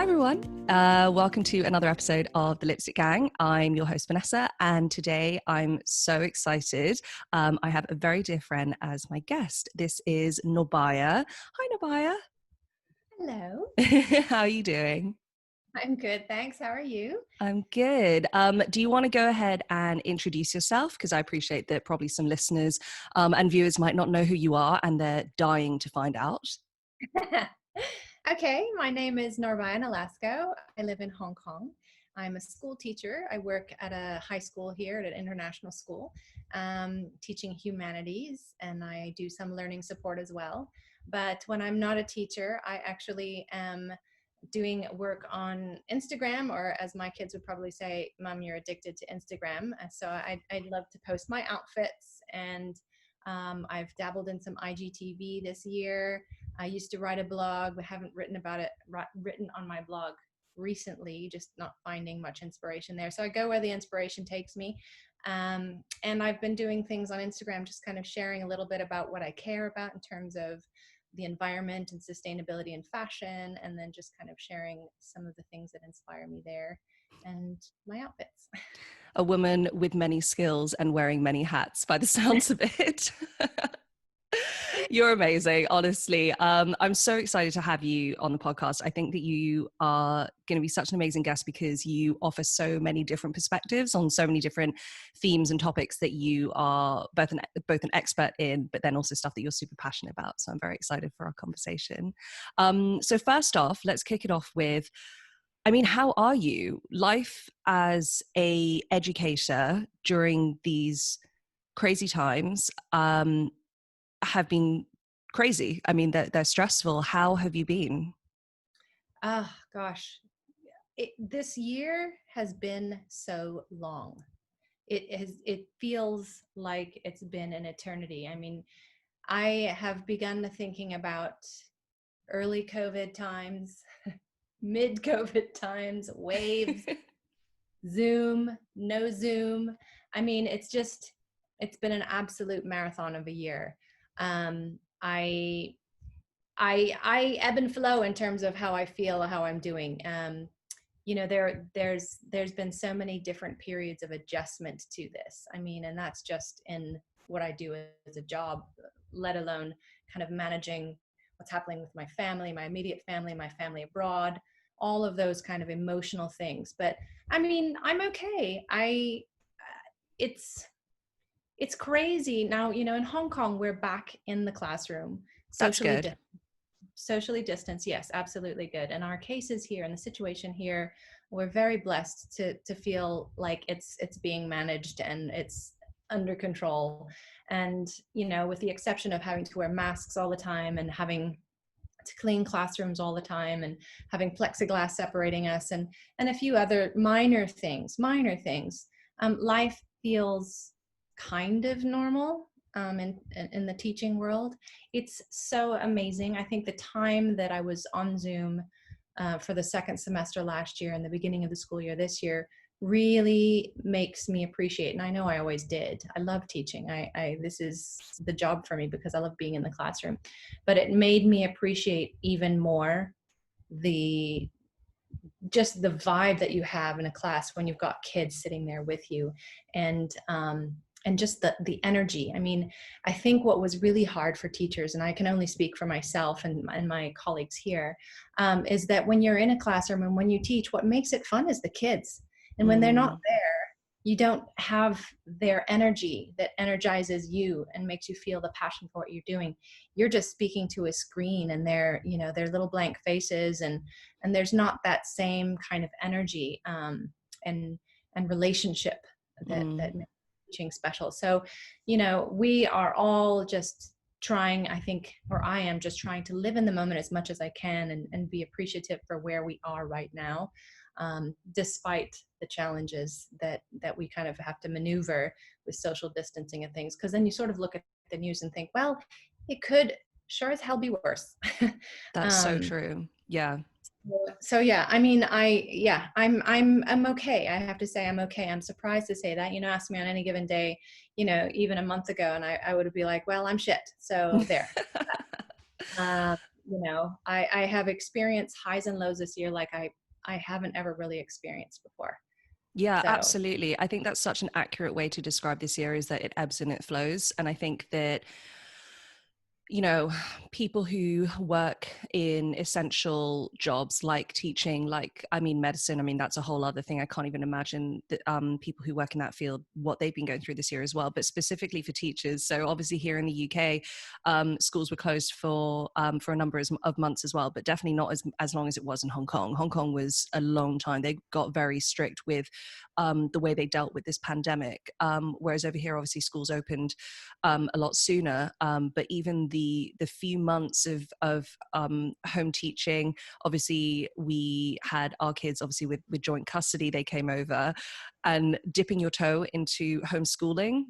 Hi everyone, welcome to another episode of The Lipstick Gang. I'm your host Vanessa, and today I'm so excited. I have a very dear friend as my guest. This is Norbyah. Hi Norbyah. Hello. How are you doing? I'm good, thanks. How are you? I'm good. Do you want to go ahead and introduce yourself? Because I appreciate that probably some listeners and viewers might not know who you are and they're dying to find out. Okay, my name is Norbyah Nolasco. I live in Hong Kong. I'm a school teacher. I work at a high school here at an international school, teaching humanities, and I do some learning support as well. But when I'm not a teacher, I actually am doing work on Instagram, or as my kids would probably say, Mom, you're addicted to Instagram. So I'd love to post my outfits, and I've dabbled in some IGTV this year. I used to write a blog, but haven't written on my blog recently, just not finding much inspiration there. So I go where the inspiration takes me. And I've been doing things on Instagram, just kind of sharing a little bit about what I care about in terms of the environment and sustainability and fashion, and then just kind of sharing some of the things that inspire me there and my outfits. A woman with many skills and wearing many hats by the sounds of it. You're amazing, honestly. I'm so excited to have you on the podcast. I think that you are going to be such an amazing guest because you offer so many different perspectives on so many different themes and topics that you are both an expert in, but then also stuff that you're super passionate about. So I'm very excited for our conversation. So first off, let's kick it off with, how are you? Life as a educator during these crazy times have been crazy. They're stressful. How have you been? Oh, gosh. This year has been so long. It feels like it's been an eternity. I have begun thinking about early COVID times, mid COVID times, waves, Zoom, no Zoom. It's been an absolute marathon of a year. I I ebb and flow in terms of how I feel, how I'm doing. There's been so many different periods of adjustment to this. And that's just in what I do as a job, let alone kind of managing what's happening with my family, my immediate family, my family abroad, all of those kind of emotional things. But I'm okay. It's crazy now. In Hong Kong, we're back in the classroom, That's good. socially distanced. Yes, absolutely good. And our cases here and the situation here, we're very blessed to feel like it's being managed and it's under control. And with the exception of having to wear masks all the time and having to clean classrooms all the time and having plexiglass separating us and a few other minor things, life feels kind of normal in the teaching world. It's so amazing. I think the time that I was on Zoom for the second semester last year and the beginning of the school year this year really makes me appreciate, and I know I always did. I love teaching. This is the job for me because I love being in the classroom. But it made me appreciate even more the vibe that you have in a class when you've got kids sitting there with you, and just the energy. I think what was really hard for teachers, and I can only speak for myself and my colleagues here, is that when you're in a classroom and when you teach, what makes it fun is the kids. And when they're not there, you don't have their energy that energizes you and makes you feel the passion for what you're doing. You're just speaking to a screen and their little blank faces, and there's not that same kind of energy and relationship that makes teaching special. So, we are all just trying, I think, or I am just trying to live in the moment as much as I can and be appreciative for where we are right now. Despite the challenges that we kind of have to maneuver with social distancing and things, because then you sort of look at the news and think, well, it could sure as hell be worse. That's so true. Yeah. So yeah, I'm okay. I have to say I'm okay. I'm surprised to say that. Ask me on any given day, even a month ago, and I would be like, well, I'm shit. So there. I have experienced highs and lows this year like I haven't ever really experienced before. Yeah, So absolutely. I think that's such an accurate way to describe this year, is that it ebbs and it flows. And I think that, you know, people who work in essential jobs like teaching, like, I mean, medicine, I mean, that's a whole other thing. I can't even imagine that, people who work in that field, what they've been going through this year as well, but specifically for teachers. So obviously here in the UK, schools were closed for a number of months as well, but definitely not as long as it was in Hong Kong. Hong Kong was a long time. They got very strict with the way they dealt with this pandemic. Whereas over here, obviously schools opened a lot sooner. But even the few months of home teaching, obviously we had our kids obviously with joint custody. They came over, and dipping your toe into homeschooling,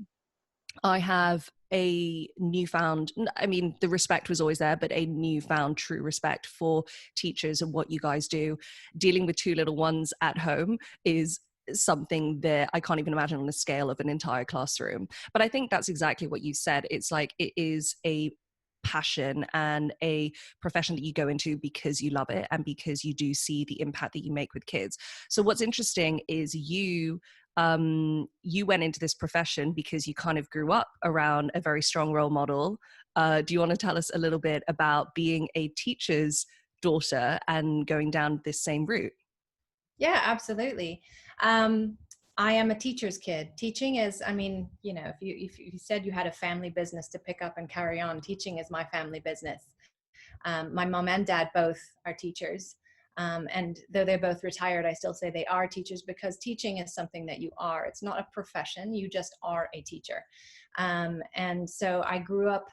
I have a newfound, I mean, the respect was always there, but a newfound true respect for teachers and what you guys do. Dealing with two little ones at home is something that I can't even imagine on the scale of an entire classroom. But I think that's exactly what you said. It's like, it is a passion and a profession that you go into because you love it and because you do see the impact that you make with kids. So what's interesting is you went into this profession because you kind of grew up around a very strong role model. Do you want to tell us a little bit about being a teacher's daughter and going down this same route? yeah, absolutely. Um, I am a teacher's kid. Teaching is, I mean, if you said you had a family business to pick up and carry on, teaching is my family business. My mom and dad both are teachers. And though they're both retired, I still say they are teachers because teaching is something that you are. It's not a profession. You just are a teacher. And so I grew up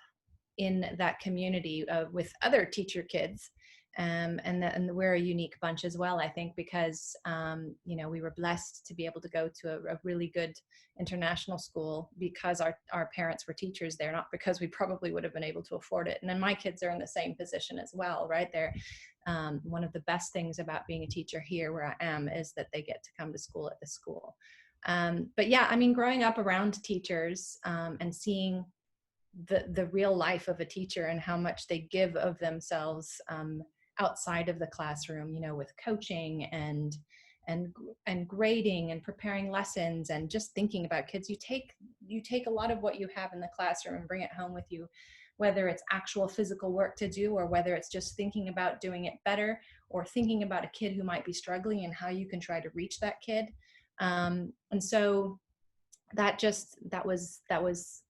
in that community with other teacher kids. And we're a unique bunch as well, I think, because we were blessed to be able to go to a really good international school because our parents were teachers there, not because we probably would have been able to afford it. And then my kids are in the same position as well, right? They're one of the best things about being a teacher here where I am is that they get to come to school at the school. But yeah, I mean, growing up around teachers and seeing the real life of a teacher and how much they give of themselves outside of the classroom, with coaching and grading and preparing lessons and just thinking about kids. You take a lot of what you have in the classroom and bring it home with you, whether it's actual physical work to do or whether it's just thinking about doing it better or thinking about a kid who might be struggling and how you can try to reach that kid. And so that was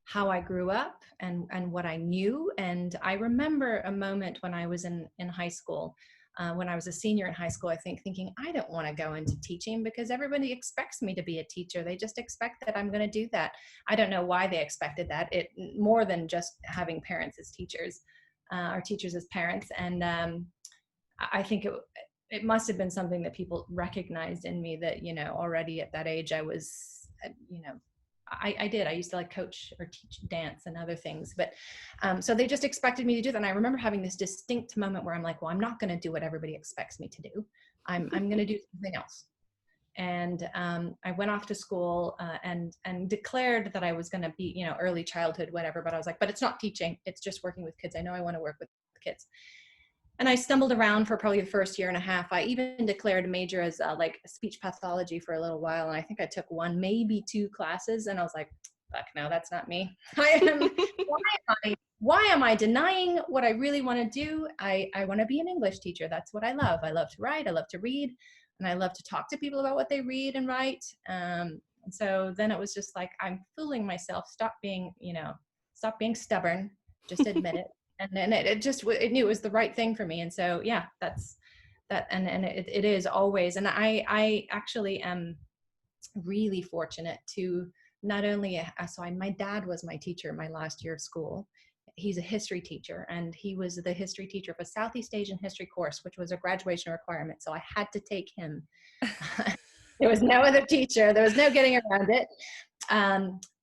how I grew up and what I knew. And I remember a moment when I was in high school, when I was a senior in high school, I think, thinking, I don't want to go into teaching because everybody expects me to be a teacher. They just expect that I'm going to do that. I don't know why they expected that. It more than just having parents as teachers, or teachers as parents. And I think it must have been something that people recognized in me that, already at that age I was, I used to like coach or teach dance and other things, but so they just expected me to do that. And I remember having this distinct moment where I'm like, well, I'm not going to do what everybody expects me to do. I'm going to do something else. And I went off to school and declared that I was going to be, early childhood, whatever. But I was like, but it's not teaching. It's just working with kids. I know I want to work with kids. And I stumbled around for probably the first year and a half. I even declared a major as like speech pathology for a little while. And I think I took one, maybe two classes. And I was like, fuck no, that's not me. Why am I denying what I really want to do? I want to be an English teacher. That's what I love. I love to write. I love to read. And I love to talk to people about what they read and write. And so then it was just like, I'm fooling myself. Stop being stubborn. Just admit it. And then it knew it was the right thing for me. And so, yeah, that's that. And it is always. And I actually am really fortunate to not only, my dad was my teacher my last year of school. He's a history teacher and he was the history teacher of a Southeast Asian history course, which was a graduation requirement. So I had to take him. There was no other teacher. There was no getting around it.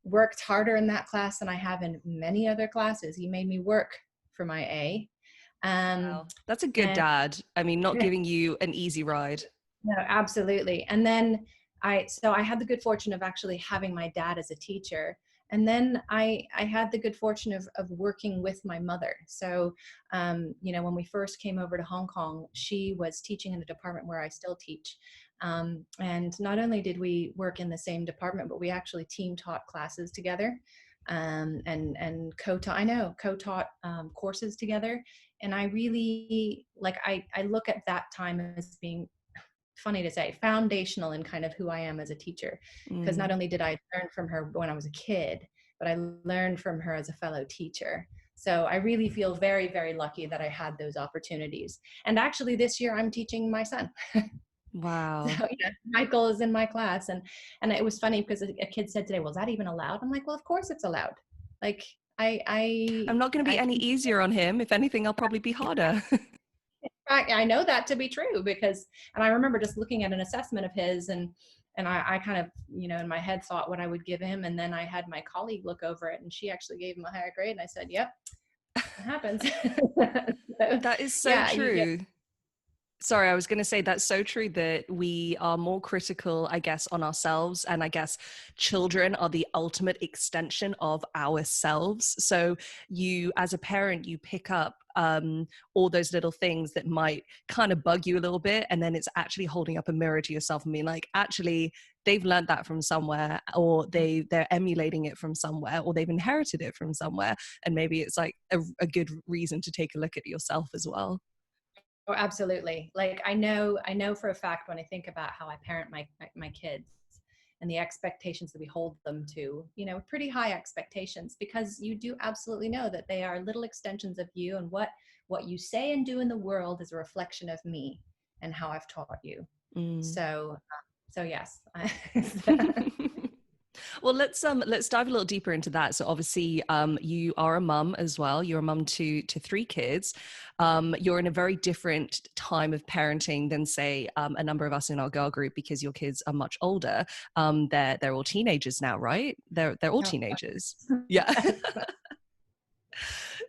Worked harder in that class than I have in many other classes. He made me work for my A. Wow, that's a good dad. I mean, not giving you an easy ride. No, absolutely. And then I had the good fortune of actually having my dad as a teacher. And then I had the good fortune of working with my mother. So, when we first came over to Hong Kong, she was teaching in the department where I still teach. And not only did we work in the same department, but we actually team taught classes together, and co-taught courses together. And I really I look at that time as being, funny to say, foundational in kind of who I am as a teacher, because not Mm. only did I learn from her when I was a kid, but I learned from her as a fellow teacher. So I really feel very, very lucky that I had those opportunities. And actually this year I'm teaching my son. So Wow. yeah, Michael is in my class, and it was funny because a kid said today, "Well, is that even allowed?" I'm like, "Well, of course it's allowed." Like I'm not going to be I any can, easier on him. If anything, I'll probably be harder. I know that to be true, because, and I remember just looking at an assessment of his, and I kind of, in my head thought what I would give him, and then I had my colleague look over it, and she actually gave him a higher grade, and I said, "Yep, it happens." So, That is so yeah, you get. true. Sorry, I was going to say that's so true that we are more critical, I guess, on ourselves. And I guess children are the ultimate extension of ourselves. So you, as a parent, you pick up all those little things that might kind of bug you a little bit. And then it's actually holding up a mirror to yourself and being like, actually, they've learned that from somewhere, or they're emulating it from somewhere, or they've inherited it from somewhere. And maybe it's like a good reason to take a look at yourself as well. Oh, absolutely. Like I know for a fact, when I think about how I parent my kids and the expectations that we hold them to, pretty high expectations, because you do absolutely know that they are little extensions of you, and what you say and do in the world is a reflection of me and how I've taught you. Mm. So yes. Well, let's dive a little deeper into that. So obviously, you are a mum as well. You're a mum to three kids. You're in a very different time of parenting than, say, a number of us in our girl group, because your kids are much older. They're all teenagers now, right? They're all Oh, teenagers. Yeah. yes.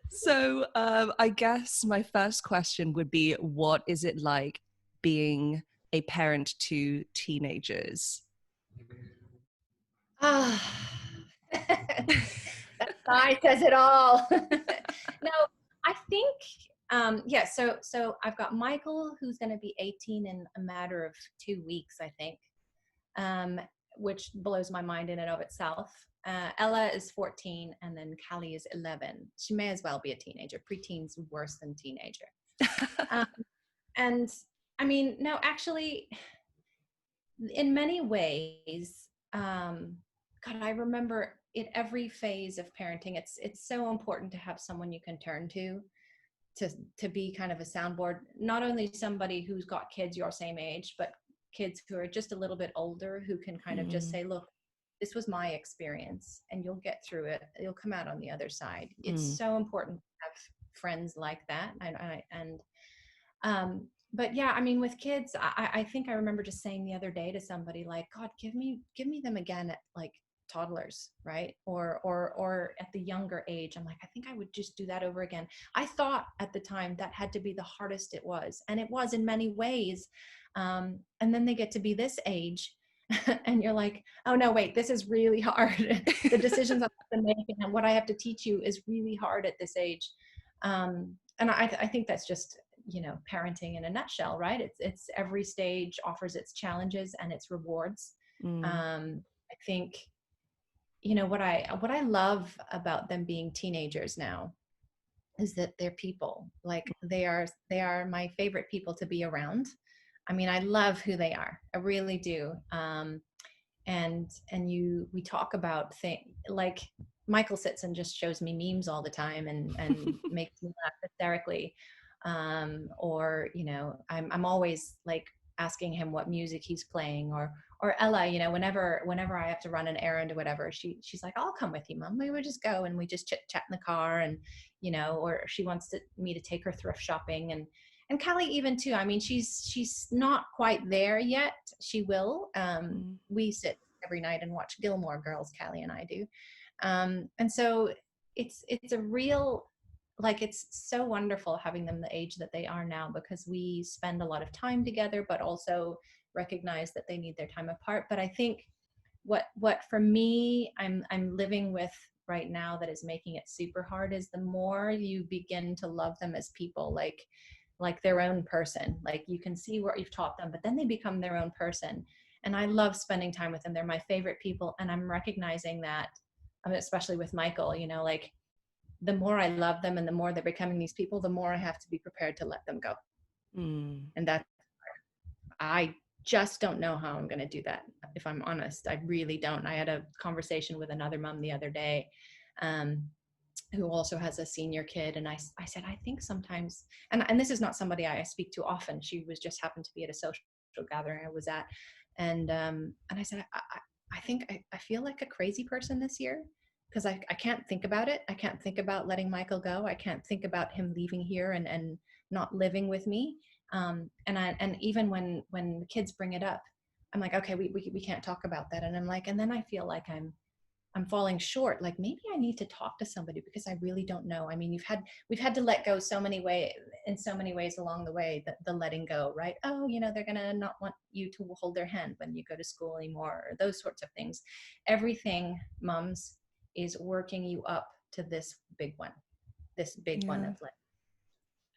So I guess my first question would be, what is it like being a parent to teenagers? Ah, that sigh says it all. No, I think, yeah. So I've got Michael, who's going to be 18 in a matter of 2 weeks, I think, um, which blows my mind in and of itself. Ella is 14, and then Callie is 11. She may as well be a teenager. Preteen's worse than teenager. Um, and I mean, no, actually, in many ways, God, I remember in every phase of parenting, it's so important to have someone you can turn to to be kind of a soundboard. Not only somebody who's got kids your same age, but kids who are just a little bit older, who can kind of just Mm, say, "Look, this was my experience, and you'll get through it. You'll come out on the other side." It's mm, so important to have friends like that, but yeah, I mean, with kids, I think I remember just saying the other day to somebody, like, "God, give me them again at like toddlers, right? Or at the younger age." I'm like, I think I would just do that over again. I thought at the time that had to be the hardest it was, and it was in many ways. And then they get to be this age, and you're like, "Oh no, wait, this is really hard." The decisions I have to make and what I have to teach you is really hard at this age. And I think that's just, parenting in a nutshell, right? It's every stage offers its challenges and its rewards. mm, I think, what I love about them being teenagers now is that they're people. Like they are my favorite people to be around. I mean, I love who they are. I really do. And we talk about things like, Michael sits and just shows me memes all the time, and makes me laugh hysterically. Or I'm always like asking him what music he's playing, or Ella, whenever I have to run an errand or whatever, she's like, "I'll come with you, Mom. We would just go and we just chit chat in the car," and or she wants me to take her thrift shopping, and Callie even too. I mean, she's not quite there yet. She will. mm. We sit every night and watch Gilmore Girls, Callie and I do. And so it's a real, like, it's so wonderful having them the age that they are now, because we spend a lot of time together, but also recognize that they need their time apart. But I think what for me I'm living with right now that is making it super hard is the more you begin to love them as people, like their own person. Like you can see what you've taught them, but then they become their own person. And I love spending time with them. They're my favorite people. And I'm recognizing that, I mean, especially with Michael, you know, like the more I love them and the more they're becoming these people, the more I have to be prepared to let them go. Mm. And that I just don't know how I'm going to do that. If I'm honest, I really don't. I had a conversation with another mom the other day, um, who also has a senior kid. And I said, I think sometimes, and this is not somebody I speak to often. She was just happened to be at a social gathering I was at. And I said, I think I feel like a crazy person this year because I can't think about it. I can't think about letting Michael go. I can't think about him leaving here and not living with me. And even when the kids bring it up, I'm like, okay, we can't talk about that. And I'm like, and then I feel like I'm falling short. Like maybe I need to talk to somebody because I really don't know. I mean, we've had to let go so many ways in so many ways along the way, the letting go, right? Oh, you know, they're going to not want you to hold their hand when you go to school anymore, or those sorts of things. Everything, mums, is working you up to this big one Yeah. of let.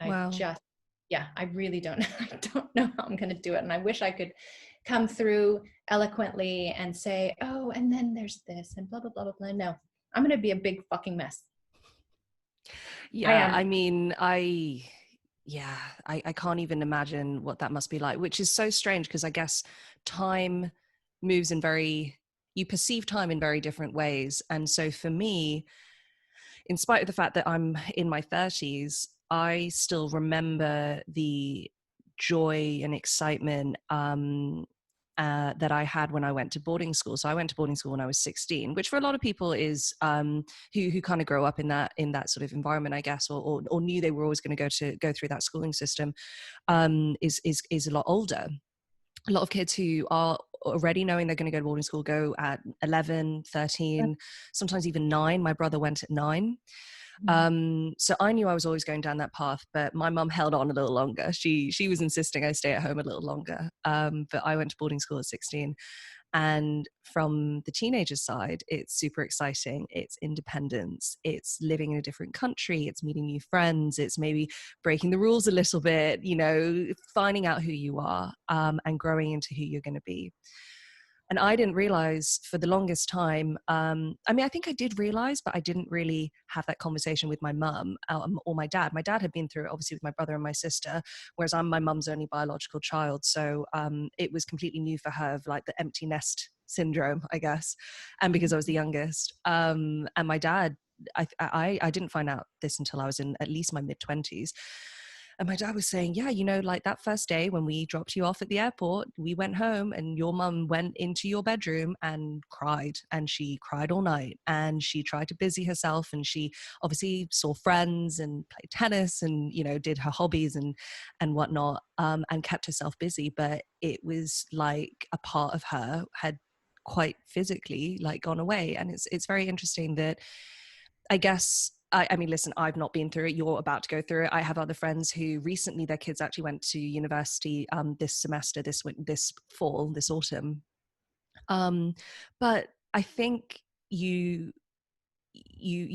I Wow. just, yeah, I really don't, I don't know how I'm going to do it. And I wish I could come through eloquently and say, oh, and then there's this and blah, blah, blah, blah, blah. No, I'm going to be a big fucking mess. I Yeah, am. I mean, yeah, I can't even imagine what that must be like, which is so strange because I guess time moves in you perceive time in very different ways. And so for me, in spite of the fact that I'm in my 30s, I still remember the joy and excitement that I had when I went to boarding school. So I went to boarding school when I was 16, which for a lot of people is who kind of grow up in that sort of environment, I guess, or knew they were always going to go through that schooling system, is a lot older. A lot of kids who are already knowing they're going to go to boarding school go at 11, 13, sometimes even 9. My brother went at 9. So I knew I was always going down that path, but my mum held on a little longer. She was insisting I stay at home a little longer. But I went to boarding school at 16. And from the teenager's side, it's super exciting. It's independence. It's living in a different country. It's meeting new friends. It's maybe breaking the rules a little bit, you know, finding out who you are, and growing into who you're going to be. And I didn't realize for the longest time. I mean, I think I did realize, but I didn't really have that conversation with my mum or my dad. My dad had been through it, obviously, with my brother and my sister, whereas I'm my mum's only biological child. So it was completely new for her, of like the empty nest syndrome, I guess. And because I was the youngest, and my dad, I didn't find out this until I was in at least my mid-20s. And my dad was saying, yeah, you know, like that first day when we dropped you off at the airport, we went home and your mum went into your bedroom and cried. And she cried all night. And she tried to busy herself. And she obviously saw friends and played tennis and, you know, did her hobbies and whatnot, and kept herself busy. But it was like a part of her had quite physically like gone away. And it's very interesting that, I guess, I mean, listen, I've not been through it. You're about to go through it. I have other friends who recently their kids actually went to university this semester, this fall, this autumn. But I think you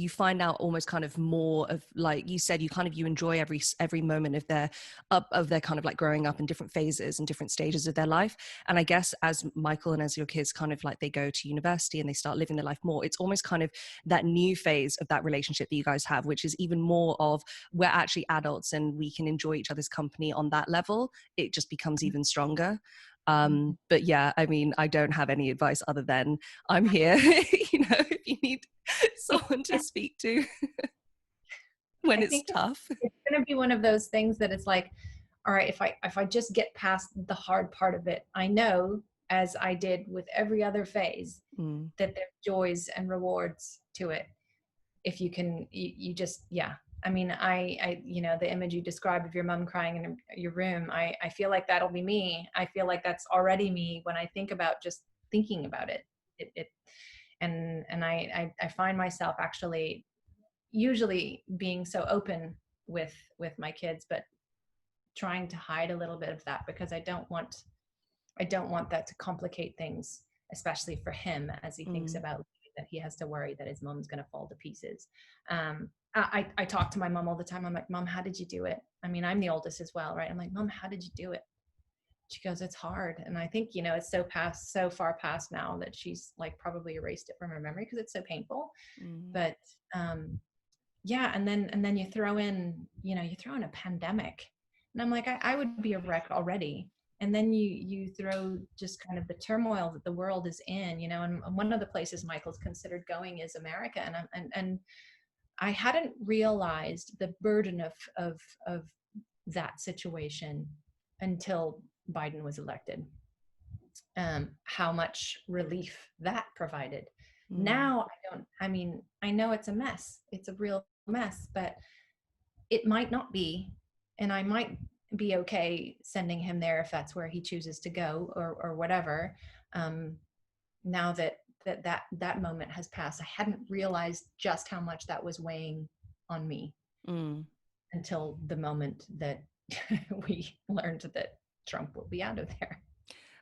find out almost kind of more of, like you said, you enjoy every moment of their kind of like growing up in different phases and different stages of their life. And I guess as Michael and as your kids kind of like they go to university and they start living their life more, it's almost kind of that new phase of that relationship that you guys have, which is even more of we're actually adults and we can enjoy each other's company on that level. It just becomes even stronger. But yeah, I mean, I don't have any advice other than I'm here, you know, if you need someone to speak to when I it's think tough. it's going to be one of those things that it's like, all right, if I just get past the hard part of it, I know, as I did with every other phase, Mm. that there's joys and rewards to it. If you can, you just, yeah. I mean, you know, the image you described of your mom crying in your room, I feel like that'll be me. I feel like that's already me when I think about just thinking about it. I find myself actually usually being so open with my kids, but trying to hide a little bit of that because I don't want that to complicate things, especially for him as he thinks about that he has to worry that his mom's going to fall to pieces. I talk to my mom all the time. I'm like, Mom, how did you do it? I mean, I'm the oldest as well, right? I'm like, Mom, how did you do it? She goes, it's hard. And I think, it's so far past now that she's like probably erased it from her memory because it's so painful. But yeah. And then you throw in a pandemic, and I'm like, I would be a wreck already. And then you throw just kind of the turmoil that the world is in, and one of the places Michael's considered going is America. And I hadn't realized the burden of that situation until Biden was elected. How much relief that provided. Now I know it's a mess. It's a real mess, but it might not be. And I might be okay sending him there if that's where he chooses to go or whatever. Now that moment has passed, I hadn't realized just how much that was weighing on me until the moment that we learned that Trump will be out of there.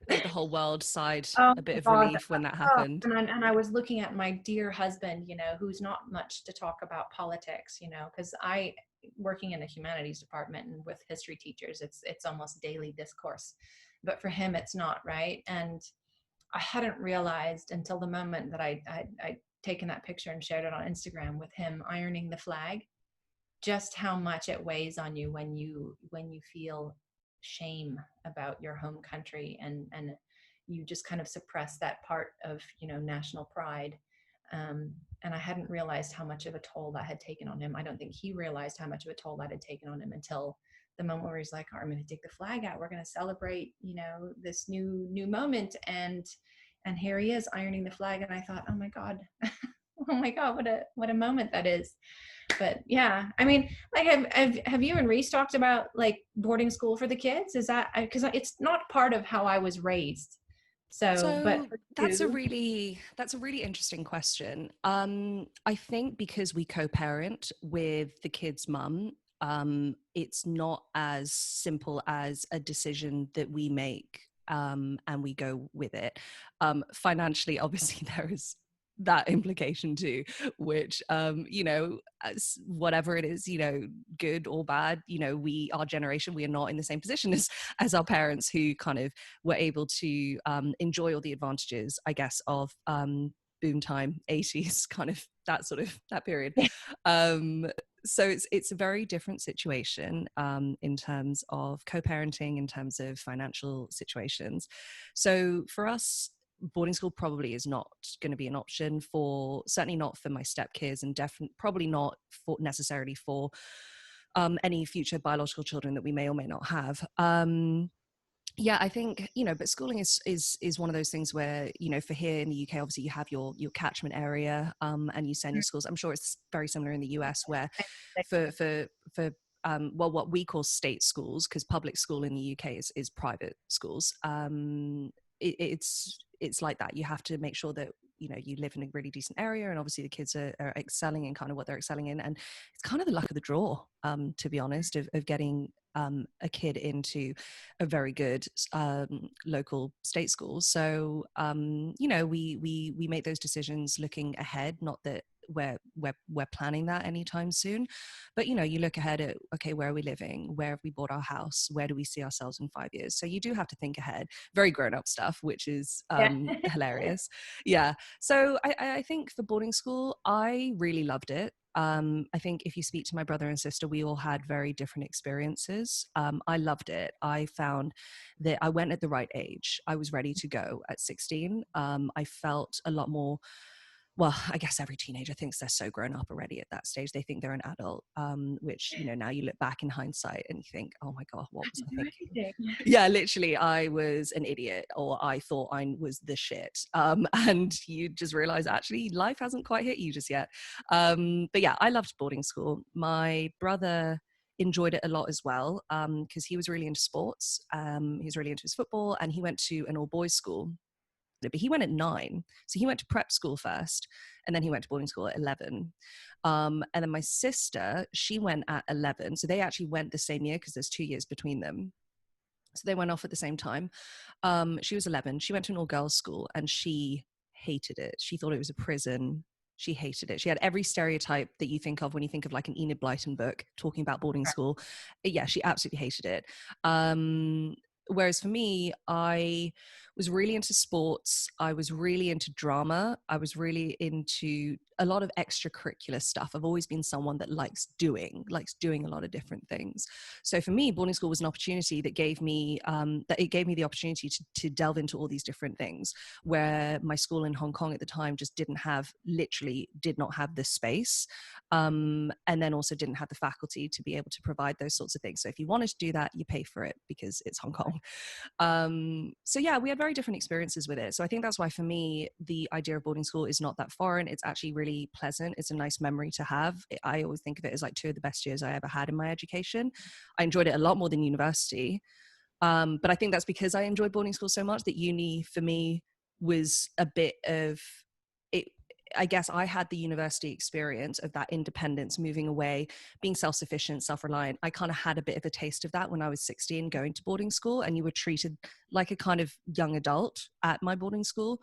I think the whole world sighed a bit of God. relief when that happened. And I was looking at my dear husband, who's not much to talk about politics, because I, working in the humanities department and with history teachers, it's almost daily discourse. But for him, it's not, right? And I hadn't realized until the moment that I'd taken that picture and shared it on Instagram with him ironing the flag, just how much it weighs on you when you feel shame about your home country and you just kind of suppress that part of national pride. And I hadn't realized how much of a toll that had taken on him. I don't think he realized how much of a toll that had taken on him until the moment where he's like, I'm going to take the flag out, we're going to celebrate this new moment, and here he is ironing the flag. And I thought, oh my god, what a moment that is. But yeah, I mean, like, have you and Reese talked about like boarding school for the kids? Is that, because it's not part of how I was raised. So but that's a really interesting question. I think because we co-parent with the kid's mum, it's not as simple as a decision that we make and we go with it. Financially, obviously, there is that implication too, which as whatever it is, good or bad, our generation, we are not in the same position as our parents, who kind of were able to enjoy all the advantages, I guess, of boom time 80s, kind of that period. So it's a very different situation in terms of co-parenting, in terms of financial situations. So for us, boarding school probably is not going to be an option, certainly not for my stepkids, and definitely probably not necessarily for any future biological children that we may or may not have. Yeah, I think, but schooling is one of those things where, for here in the UK, obviously you have your catchment area, and you send your schools. I'm sure it's very similar in the US, where for what we call state schools, because public school in the UK is private schools. It's like that. You have to make sure that you live in a really decent area, and obviously the kids are excelling in kind of what they're excelling in, and it's kind of the luck of the draw, to be honest, of getting a kid into a very good local state school. So we make those decisions looking ahead, not that we're planning that anytime soon, but you look ahead at, okay, where are we living, where have we bought our house, where do we see ourselves in 5 years? So you do have to think ahead, very grown-up stuff, which is hilarious. Yeah. So I think for boarding school, I really loved it. I think if you speak to my brother and sister, we all had very different experiences. I loved it. I found that I went at the right age. I was ready to go at 16. I felt a lot more, well, I guess every teenager thinks they're so grown up already at that stage. They think they're an adult, which, now you look back in hindsight and you think, oh my God, what was I thinking? Yeah, literally, I was an idiot, or I thought I was the shit. And you just realize, actually, life hasn't quite hit you just yet. But yeah, I loved boarding school. My brother enjoyed it a lot as well, because he was really into sports. He was really into his football, and he went to an all-boys school. But he went at 9. So he went to prep school first, and then he went to boarding school at 11. And then my sister, she went at 11. So they actually went the same year, because there's 2 years between them. So they went off at the same time. She was 11. She went to an all-girls school and she hated it. She thought it was a prison. She hated it. She had every stereotype that you think of when you think of like an Enid Blyton book talking about boarding school. Yeah, she absolutely hated it. Whereas for me, I was really into sports. I was really into drama. I was really into a lot of extracurricular stuff. I've always been someone that likes doing a lot of different things. So for me, boarding school was an opportunity that gave me the opportunity to delve into all these different things, where my school in Hong Kong at the time just did not have the space, and then also didn't have the faculty to be able to provide those sorts of things. So if you wanted to do that, you pay for it because it's Hong Kong. So yeah, we had very different experiences with it. So I think that's why for me, the idea of boarding school is not that foreign. It's actually really pleasant. It's a nice memory to have. I always think of it as like two of the best years I ever had in my education. I enjoyed it a lot more than university. But I think that's because I enjoyed boarding school so much that uni for me was a bit of it. I guess I had the university experience of that independence, moving away, being self-sufficient, self-reliant. I kind of had a bit of a taste of that when I was 16 going to boarding school, and you were treated like a kind of young adult at my boarding school.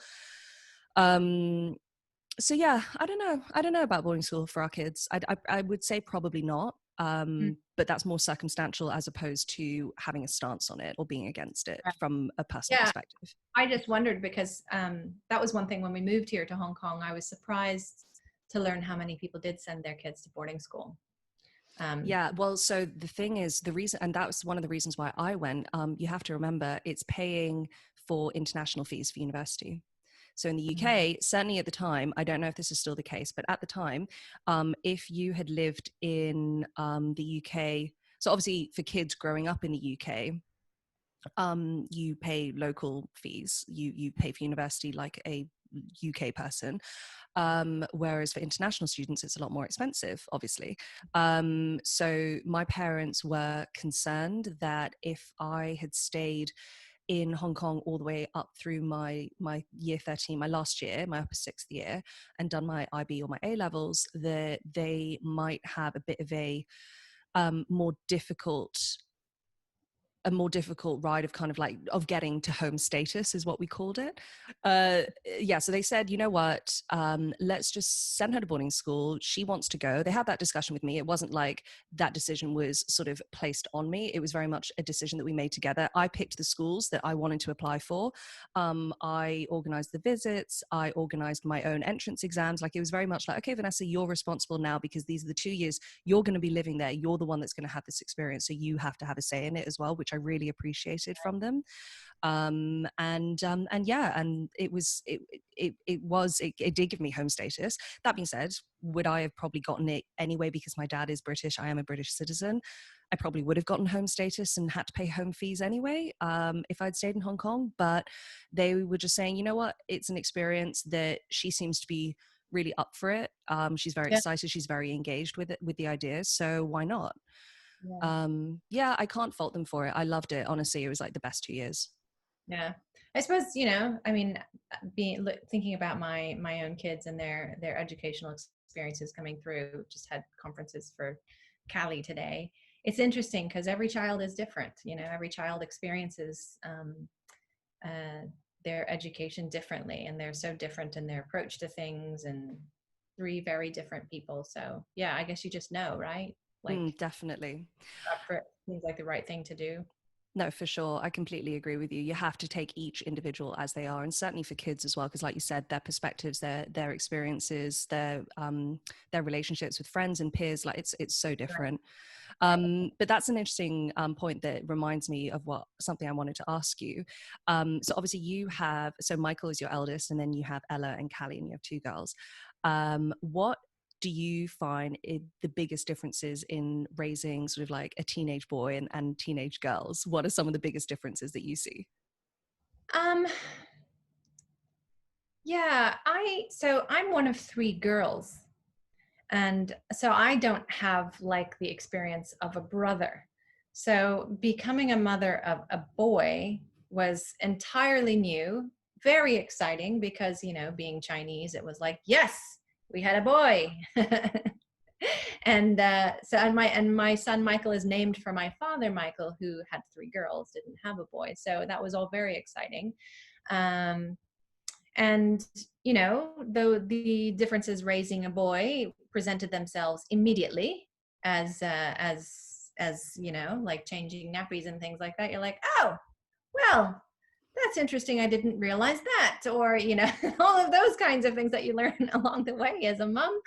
So yeah, I don't know about boarding school for our kids. I would say probably not. Mm. But that's more circumstantial as opposed to having a stance on it or being against it from a personal Yeah, perspective. I just wondered because that was one thing when we moved here to Hong Kong. I was surprised to learn how many people did send their kids to boarding school. Yeah, well, so the thing is, the reason, and that was one of the reasons why I went, you have to remember it's paying for international fees for university. So in the UK, certainly at the time, I don't know if this is still the case, but at the time, if you had lived in the UK, so obviously for kids growing up in the UK, you pay local fees. You pay for university like a UK person, whereas for international students, it's a lot more expensive, obviously. So my parents were concerned that if I had stayed in Hong Kong all the way up through my year 13, my last year, my upper sixth year, and done my IB or my A levels, that they might have a bit of a more difficult ride of kind of like of getting to home status is what we called it. Yeah, so they said, you know what, let's just send her to boarding school. She wants to go. They had that discussion with me. It wasn't like that decision was sort of placed on me. It was very much a decision that we made together. I picked the schools that I wanted to apply for. I organized the visits. I organized my own entrance exams. Like, it was very much like, okay, Vanessa, you're responsible now because these are the 2 years you're going to be living there. You're the one that's going to have this experience, so you have to have a say in it as well, which I really appreciated from them. And yeah, and it did give me home status. That being said, would I have probably gotten it anyway because my dad is British? I am a British citizen. I probably would have gotten home status and had to pay home fees anyway, if I'd stayed in Hong Kong. But they were just saying, you know what, it's an experience that she seems to be really up for it. She's very Yeah, excited. She's very engaged with it, with the idea. So why not? yeah, Yeah, I can't fault them for it. I loved it. Honestly, it was like the best 2 years. yeah. I suppose, I mean, thinking about my own kids and their educational experiences coming through. Just had conferences for Cali today. It's interesting because every child is different. Every child experiences uh, their education differently, and they're so different in their approach to things, and three very different people. So yeah, I guess you just know, right? Like, Definitely. up for it seems like the right thing to do. No, for sure. I completely agree with you. You have to take each individual as they are, and certainly for kids as well, because, like you said, their perspectives, their experiences, their relationships with friends and peers, like it's so different. But that's an interesting point that reminds me of something I wanted to ask you. So obviously so Michael is your eldest, and then you have Ella and Callie, and you have two girls. What do you find the biggest differences in raising sort of like a teenage boy and teenage girls? What are some of the biggest differences that you see? Um, yeah, so I'm one of three girls. And so I don't have like the experience of a brother. So becoming a mother of a boy was entirely new, very exciting because, being Chinese, it was like, yes, we had a boy. And my son Michael is named for my father Michael, who had 3 girls, didn't have a boy. So that was all very exciting. And though the differences raising a boy presented themselves immediately as like changing nappies and things like that, you're like, oh, well, that's interesting, I didn't realize that. Or all of those kinds of things that you learn along the way as a mom.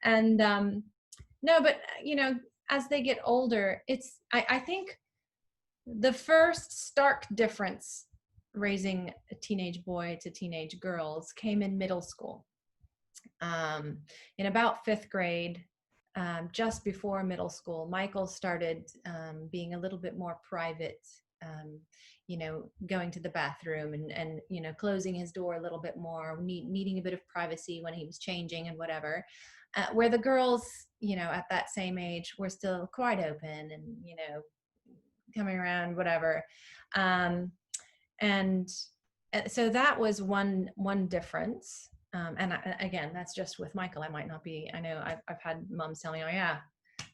And no, but as they get older, I think the first stark difference raising a teenage boy to teenage girls came in middle school. In about 5th grade, just before middle school, Michael started being a little bit more private, going to the bathroom and closing his door a little bit more, needing a bit of privacy when he was changing and whatever. Where the girls, at that same age, were still quite open and, coming around, whatever. And so that was one difference. And again, that's just with Michael. I might not be, I know I've had moms tell me, oh yeah,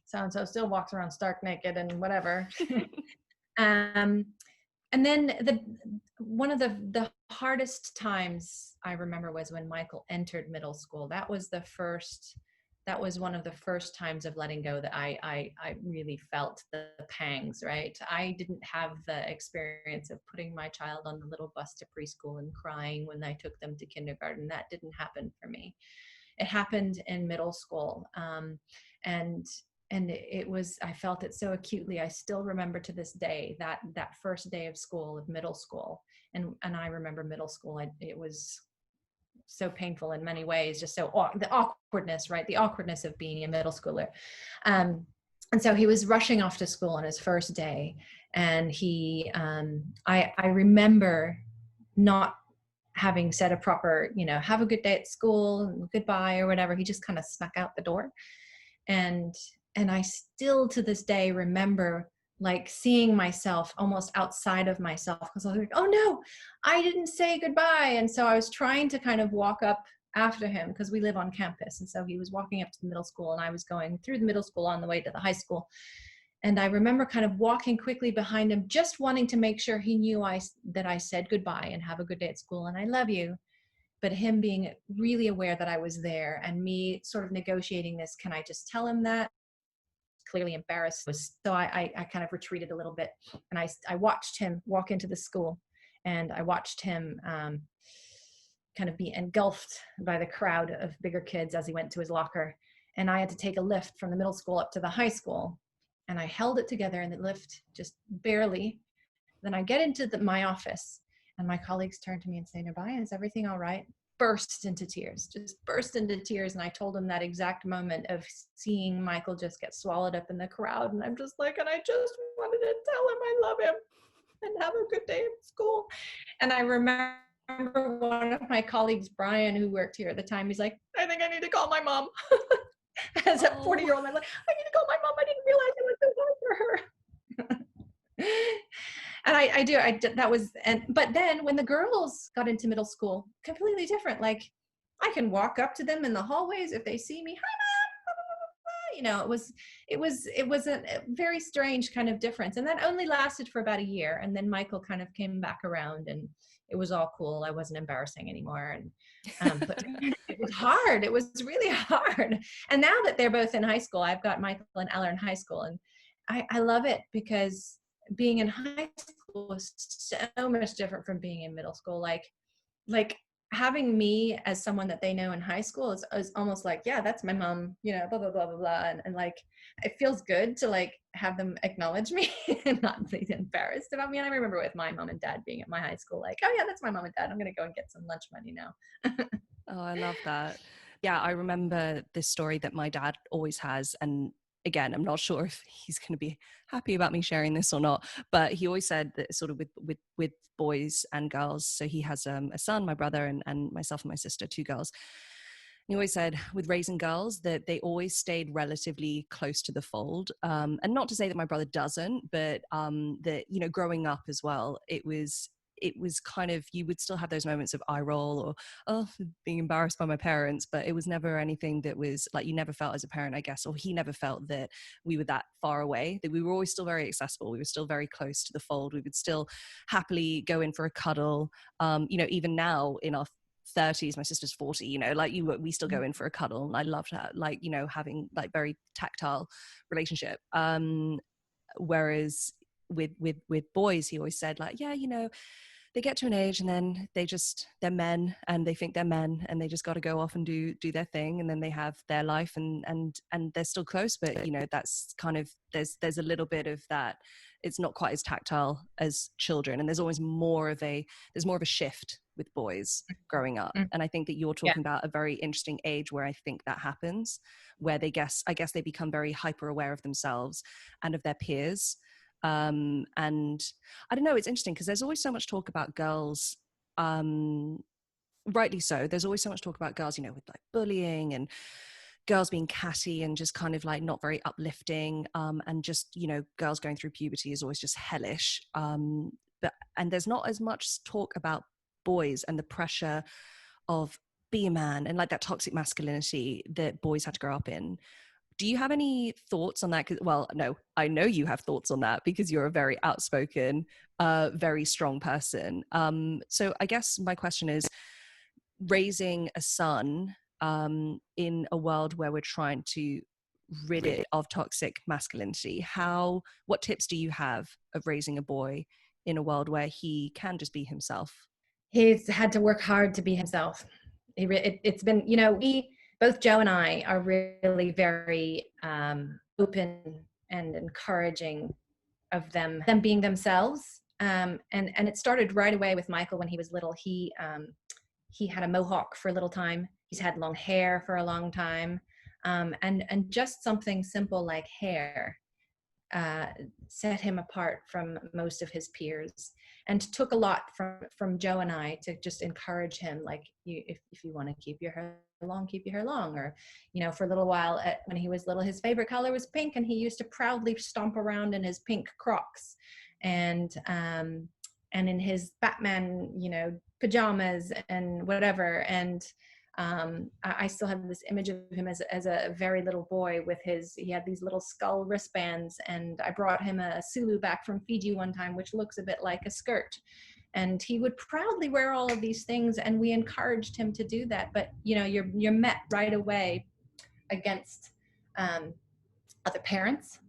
so-and-so still walks around stark naked and whatever. And then one of the hardest times I remember was when Michael entered middle school. That was one of the first times of letting go that I really felt the pangs, right? I didn't have the experience of putting my child on the little bus to preschool and crying when I took them to kindergarten. That didn't happen for me. It happened in middle school. And it was, I felt it so acutely. I still remember to this day that first day of school, of middle school. And I remember middle school, it was so painful in many ways, just so the awkwardness, right? The awkwardness of being a middle schooler. And so he was rushing off to school on his first day. And I remember not having said a proper, have a good day at school, goodbye or whatever. He just kind of snuck out the door. And I still to this day remember like seeing myself almost outside of myself, because I was like, oh no, I didn't say goodbye. And so I was trying to kind of walk up after him, because we live on campus. And so he was walking up to the middle school and I was going through the middle school on the way to the high school. And I remember kind of walking quickly behind him, just wanting to make sure he knew that I said goodbye and have a good day at school and I love you. But him being really aware that I was there and me sort of negotiating this, can I just tell him that? Clearly embarrassed. So I kind of retreated a little bit, and I watched him walk into the school, and I watched him kind of be engulfed by the crowd of bigger kids as he went to his locker. And I had to take a lift from the middle school up to the high school, and I held it together in the lift just barely. Then I get into my office, and my colleagues turn to me and say, Norbyah, is everything all right? Just burst into tears. And I told him that exact moment of seeing Michael just get swallowed up in the crowd. And I'm just like, and I just wanted to tell him I love him and have a good day at school. And I remember one of my colleagues, Brian, who worked here at the time, he's like, I think I need to call my mom. As a 40-year-old, I'm like, I need to call my mom. I didn't realize it was so hard for her. And I do, that was, but then when the girls got into middle school, completely different. Like I can walk up to them in the hallways if they see me, hi mom, it was a very strange kind of difference. And that only lasted for about a year. And then Michael kind of came back around and it was all cool. I wasn't embarrassing anymore. And, but it was hard. It was really hard. And now that they're both in high school, I've got Michael and Ella in high school, and I love it because being in high school was so much different from being in middle school. Like having me as someone that they know in high school is almost like, yeah, that's my mom, blah, blah, blah, blah, blah. And like, it feels good to like have them acknowledge me and not be embarrassed about me. And I remember with my mom and dad being at my high school, like, oh yeah, that's my mom and dad. I'm going to go and get some lunch money now. Oh, I love that. Yeah, I remember this story that my dad always has. And again, I'm not sure if he's going to be happy about me sharing this or not, but he always said that sort of with boys and girls. So he has a son, my brother, and myself and my sister, 2 girls. He always said with raising girls that they always stayed relatively close to the fold. And not to say that my brother doesn't, but that, growing up as well, it was kind of, you would still have those moments of eye roll or, oh, being embarrassed by my parents, but it was never anything that was like, you never felt as a parent, I guess, or he never felt that we were that far away, that we were always still very accessible. We were still very close to the fold. We would still happily go in for a cuddle. Even now in our 30s, my sister's 40, like we still go in for a cuddle, and I loved her, like, having like very tactile relationship. Whereas with boys, he always said like, yeah, they get to an age and then they're men and they think they're men and they just got to go off and do their thing, and then they have their life and they're still close, but that's kind of, there's a little bit of that. It's not quite as tactile as children, and there's always more of a shift with boys growing up. And I think that you're talking about a very interesting age where I think that happens, where I guess they become very hyper aware of themselves and of their peers. And I don't know, it's interesting because there's always so much talk about girls, rightly so, there's always so much talk about girls, with like bullying and girls being catty and just kind of like not very uplifting, and just girls going through puberty is always just hellish, and there's not as much talk about boys and the pressure of be a man and like that toxic masculinity that boys had to grow up in. Do you have any thoughts on that? Well, no, I know you have thoughts on that because you're a very outspoken, very strong person. So I guess my question is, raising a son in a world where we're trying to rid it of toxic masculinity, what tips do you have of raising a boy in a world where he can just be himself? He's had to work hard to be himself. It's been, both Joe and I are really very open and encouraging of them being themselves. And it started right away with Michael when he was little. He had a mohawk for a little time. He's had long hair for a long time. And just something simple like hair set him apart from most of his peers, and took a lot from Joe and I to just encourage him, like, if you want to keep your hair long, keep your hair long. Or for a little while, when he was little, his favorite color was pink, and he used to proudly stomp around in his pink Crocs and in his Batman pajamas and whatever. And I still have this image of him as a very little boy with he had these little skull wristbands, and I brought him a Sulu back from Fiji one time, which looks a bit like a skirt. And he would proudly wear all of these things, and we encouraged him to do that. But you're met right away against other parents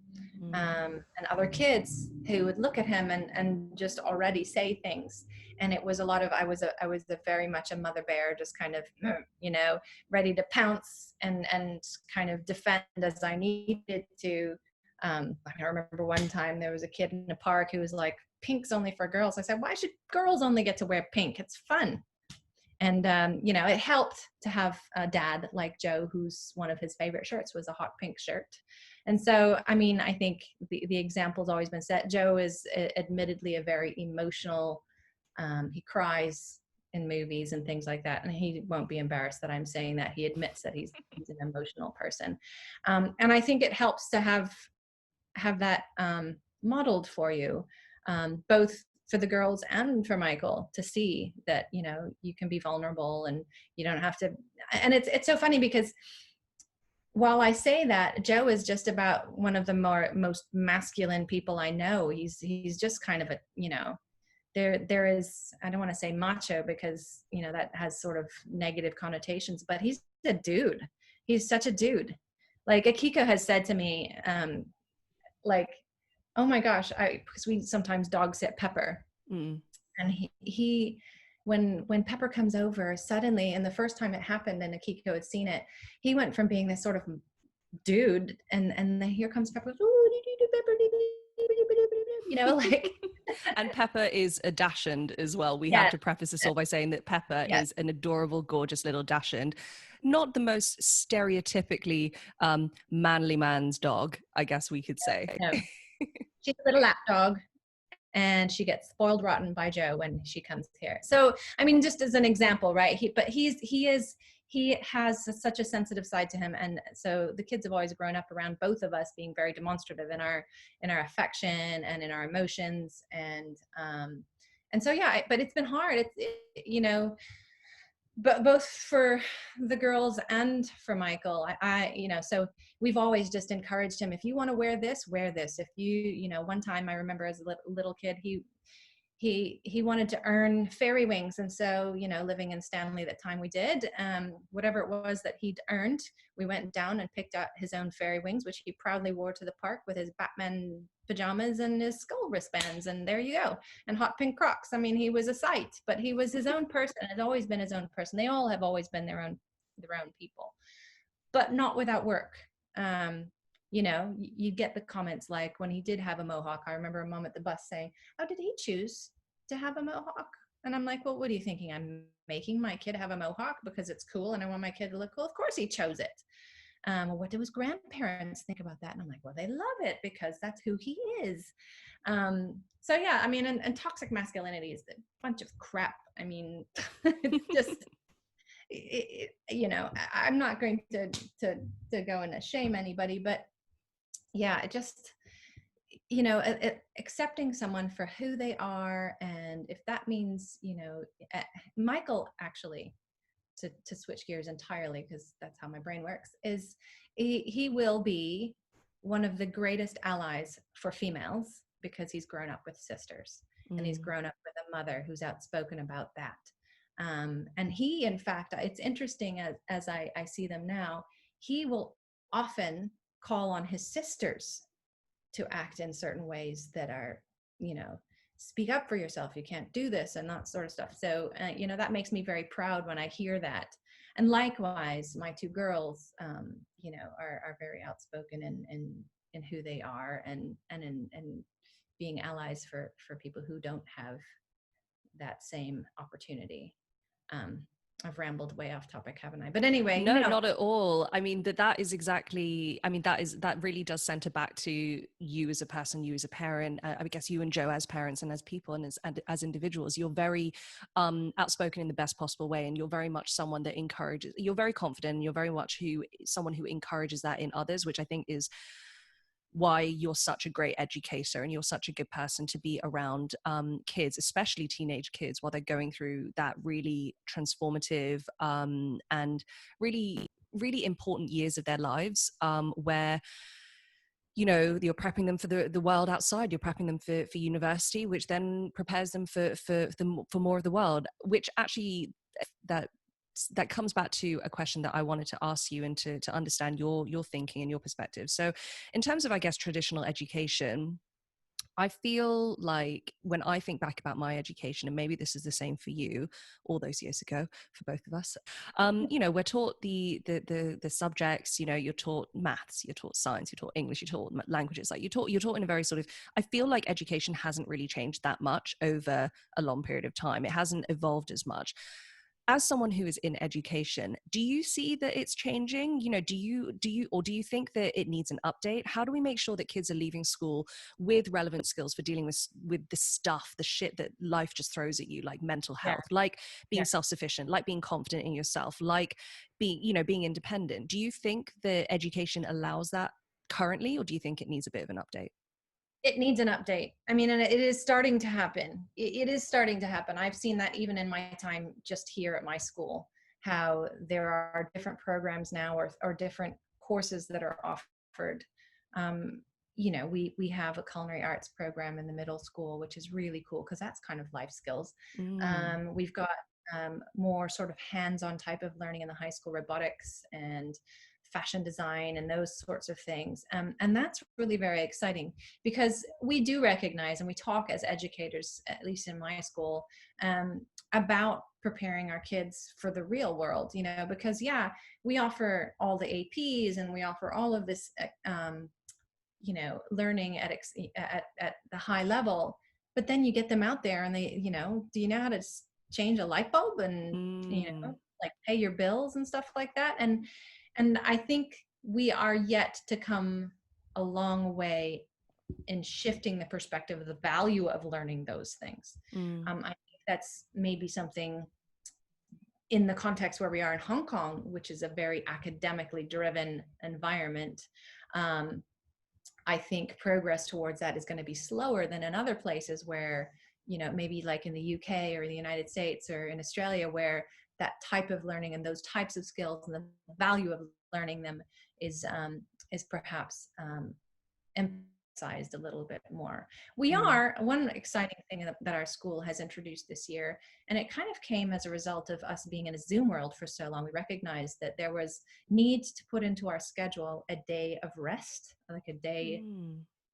and other kids who would look at him and just already say things. And it was a lot of, I was very much a mother bear, just kind of, ready to pounce and kind of defend as I needed to. I remember one time there was a kid in the park who was like, pink's only for girls. I said, why should girls only get to wear pink? It's fun. And, it helped to have a dad like Joe, whose one of his favorite shirts was a hot pink shirt. And so, I think the example's always been set. Joe is admittedly a very emotional, he cries in movies and things like that. And he won't be embarrassed that I'm saying that. He admits that he's an emotional person. And I think it helps to have that modeled for you, both for the girls and for Michael, to see that, you can be vulnerable and you don't have to. And it's so funny because while I say that, Joe is just about one of the most masculine people I know. He's just kind of a, there is, I don't want to say macho because, that has sort of negative connotations, but he's a dude. He's such a dude. Like Akiko has said to me, like, oh my gosh, because we sometimes dog sit Pepper. And he when Pepper comes over suddenly, and the first time it happened and Akiko had seen it, he went from being this sort of dude, and then here comes Pepper, like. And Pepper is a dachshund as well. We have to preface this all by saying that Pepper is an adorable, gorgeous little dachshund. Not the most stereotypically manly man's dog, I guess we could say. No. She's a little lap dog, and she gets spoiled rotten by Joe when she comes here. So, just as an example, right? He has such a sensitive side to him. And so the kids have always grown up around both of us being very demonstrative in our affection and in our emotions. And and so yeah, but it's been hard. But both for the girls and for Michael, so we've always just encouraged him, if you want to wear this, wear this. If one time I remember as a little kid, he wanted to earn fairy wings. And so, living in Stanley that time we did, whatever it was that he'd earned, we went down and picked out his own fairy wings, which he proudly wore to the park with his Batman pajamas and his skull wristbands. And there you go. And hot pink Crocs. I mean, he was a sight, but he was his own person, has always been his own person. They all have always been their own people, but not without work. You get the comments like when he did have a mohawk. I remember a mom at the bus saying, "Oh, did he choose to have a mohawk?" And I'm like, "Well, what are you thinking? I'm making my kid have a mohawk because it's cool and I want my kid to look cool? Of course he chose it." What do his grandparents think about that? And I'm like, well, they love it because that's who he is. So yeah, I mean, and toxic masculinity is a bunch of crap. I mean, it's just, I'm not going to go and shame anybody, but yeah, it just, accepting someone for who they are. And if that means, Michael actually, to switch gears entirely, because that's how my brain works, is he will be one of the greatest allies for females because he's grown up with sisters and he's grown up with a mother who's outspoken about that. And he, in fact, it's interesting as I see them now, he will often call on his sisters to act in certain ways that are, speak up for yourself, you can't do this, and that sort of stuff. So, that makes me very proud when I hear that. And likewise, my two girls, are very outspoken in who they are and in being allies for people who don't have that same opportunity. I've rambled way off topic, haven't I? But anyway, no, not at all. I mean, that is exactly, I mean, that really does center back to you as a person, you as a parent, I guess you and Joe as parents and as people and as individuals. You're very outspoken in the best possible way. And you're very much someone that encourages, you're very confident, and you're very much someone who encourages that in others, which I think is why you're such a great educator and you're such a good person to be around kids, especially teenage kids, while they're going through that really transformative and really, really important years of their lives, where you're prepping them for the world outside. You're prepping them for university, which then prepares them for more of the world, which actually that comes back to a question that I wanted to ask you and to understand your thinking and your perspective. So in terms of, I guess, traditional education, I feel like when I think back about my education, and maybe this is the same for you all those years ago for both of us, we're taught the subjects, you're taught maths, you're taught science, you're taught English, you're taught languages, like you're taught in a very sort of, I feel like education hasn't really changed that much over a long period of time. It hasn't evolved as much. As someone who is in education, do you see that it's changing? Do you think that it needs an update? How do we make sure that kids are leaving school with relevant skills for dealing with the stuff, the shit that life just throws at you, like mental health, like being self-sufficient, like being confident in yourself, like being independent? Do you think that education allows that currently, or do you think it needs a bit of an update? It needs an update. I mean, and it is starting to happen. It is starting to happen. I've seen that even in my time just here at my school, how there are different programs now or different courses that are offered. We have a culinary arts program in the middle school, which is really cool because that's kind of life skills. We've got more sort of hands-on type of learning in the high school, robotics and fashion design and those sorts of things. And that's really very exciting because we do recognize and we talk as educators, at least in my school, about preparing our kids for the real world, because we offer all the APs and we offer all of this, learning at the high level, but then you get them out there and they, do you know how to change a light bulb and, like pay your bills and stuff like that? And I think we are yet to come a long way in shifting the perspective of the value of learning those things. I think that's maybe something in the context where we are in Hong Kong, which is a very academically driven environment. I think progress towards that is going to be slower than in other places where maybe like in the UK or the United States or in Australia, where that type of learning and those types of skills and the value of learning them is perhaps emphasized a little bit more. We are one exciting thing that our school has introduced this year, and it kind of came as a result of us being in a Zoom world for so long. We recognized that there was need to put into our schedule a day of rest, like a day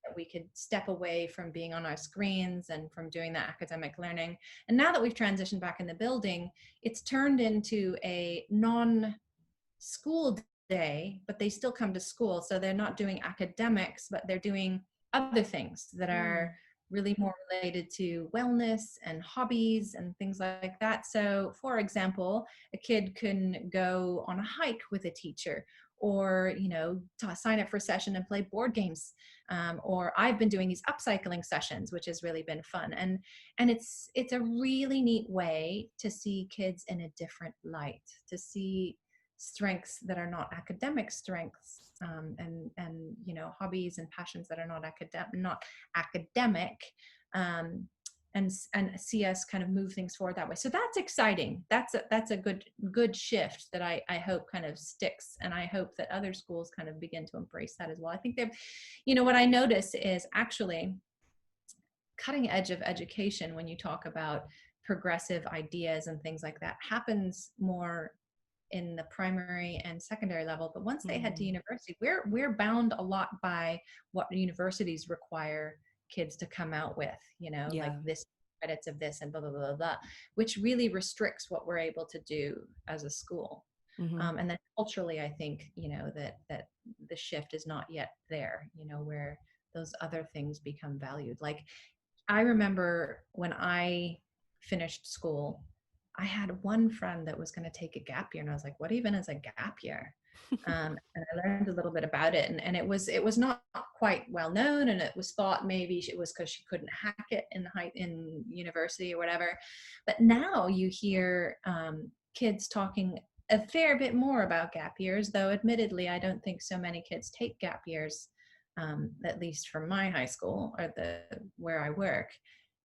that we could step away from being on our screens and from doing that academic learning. And now that we've transitioned back in the building, it's turned into a non-school day, but they still come to school. So they're not doing academics, but they're doing other things that are really more related to wellness and hobbies and things like that. So for example, a kid can go on a hike with a teacher, or sign up for a session and play board games, or I've been doing these upcycling sessions, which has really been fun. And it's a really neat way to see kids in a different light, to see strengths that are not academic strengths, and hobbies and passions that are not academic, and see us kind of move things forward that way. So that's exciting. That's a good shift that I hope kind of sticks, and I hope that other schools kind of begin to embrace that as well. I think what I notice is actually cutting edge of education, when you talk about progressive ideas and things like that, happens more in the primary and secondary level. But once they head to university, we're bound a lot by what universities require kids to come out with, like this credits of this and blah, blah, blah, blah, which really restricts what we're able to do as a school. And then culturally, I think, that the shift is not yet there, where those other things become valued. Like, I remember when I finished school, I had one friend that was going to take a gap year, and I was like, what even is a gap year? And I learned a little bit about it, and it was not quite well known, and it was thought maybe it was because she couldn't hack it in university or whatever. But now you hear kids talking a fair bit more about gap years, though admittedly I don't think so many kids take gap years, at least from my high school or where I work,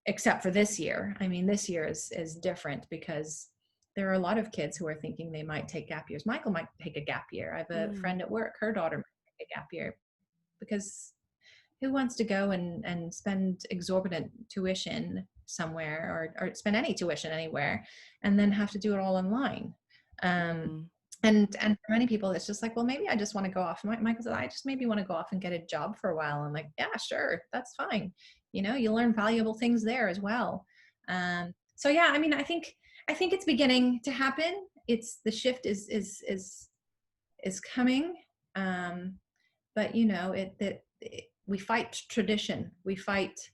except for this year. I mean, this year is different because there are a lot of kids who are thinking they might take gap years. Michael might take a gap year. I have a friend at work, her daughter might take a gap year, because who wants to go and spend exorbitant tuition somewhere, or spend any tuition anywhere, and then have to do it all online? And for many people, it's just like, well, maybe I just want to go off. Michael said, I just maybe want to go off and get a job for a while. I'm like, yeah, sure, that's fine. You learn valuable things there as well. So yeah, I mean, I think it's beginning to happen. The shift is coming. But we fight tradition. We fight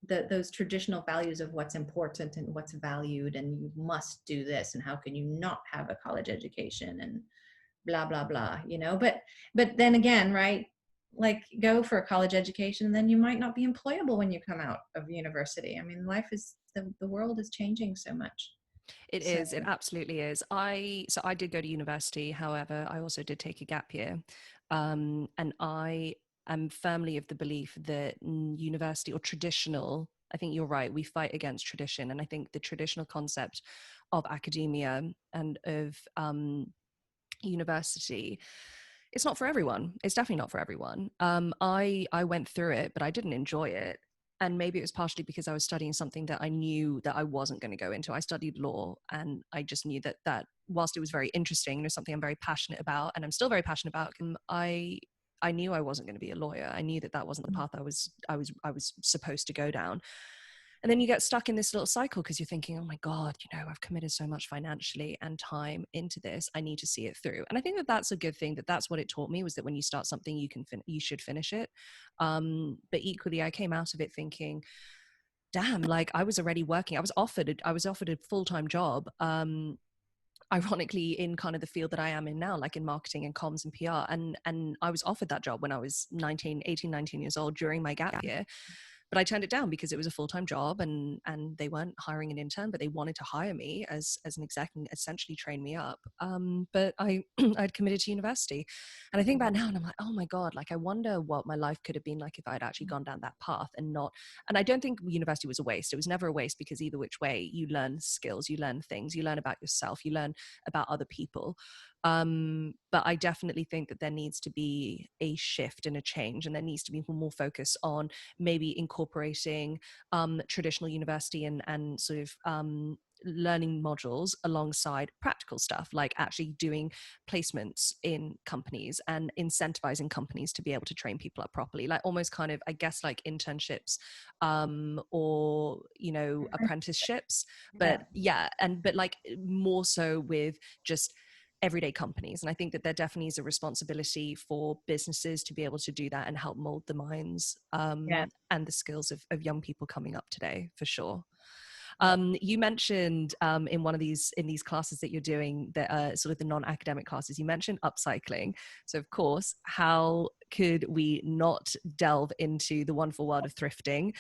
those traditional values of what's important and what's valued, and you must do this, and how can you not have a college education, and blah blah blah, but then again, right, like, go for a college education and then you might not be employable when you come out of university. I mean, the world is changing so much. It absolutely is. So I did go to university, however I also did take a gap year, and I am firmly of the belief that university, or traditional, I think you're right, we fight against tradition. And I think the traditional concept of academia and of university, it's not for everyone. It's definitely not for everyone. I went through it, but I didn't enjoy it. And maybe it was partially because I was studying something that I knew that I wasn't going to go into. I studied law, and I just knew that whilst it was very interesting, something I'm very passionate about, and I'm still very passionate about, I knew I wasn't going to be a lawyer. I knew that wasn't the path I was supposed to go down. And then you get stuck in this little cycle because you're thinking, oh my God, I've committed so much financially and time into this. I need to see it through. And I think that that's a good thing, that's what it taught me, was that when you start something, you should finish it. But equally, I came out of it thinking, damn, like, I was already working. I was offered a full-time job. Ironically, in kind of the field that I am in now, like in marketing and comms and PR. And I was offered that job when I was 19 years old during my gap year. but I turned it down because it was a full-time job, and they weren't hiring an intern, but they wanted to hire me as an exec and essentially train me up. But I I'd committed to university, and I think about it now and I'm like, oh my God, like I wonder what my life could have been like if I'd actually gone down that path and not. And I don't think university was a waste. It was never a waste, because either which way, you learn skills, you learn things, you learn about yourself, you learn about other people. But I definitely think that there needs to be a shift and a change, and there needs to be more focus on maybe incorporating traditional university and sort of learning modules alongside practical stuff, like actually doing placements in companies and incentivizing companies to be able to train people up properly, like almost kind of, I guess, like internships or apprenticeships, but but like more so with just everyday companies. And I think that there definitely is a responsibility for businesses to be able to do that and help mold the minds and the skills of young people coming up today, for sure. You mentioned in one of these classes that you're doing, that sort of the non-academic classes, you mentioned upcycling. So of course, how could we not delve into the wonderful world of thrifting?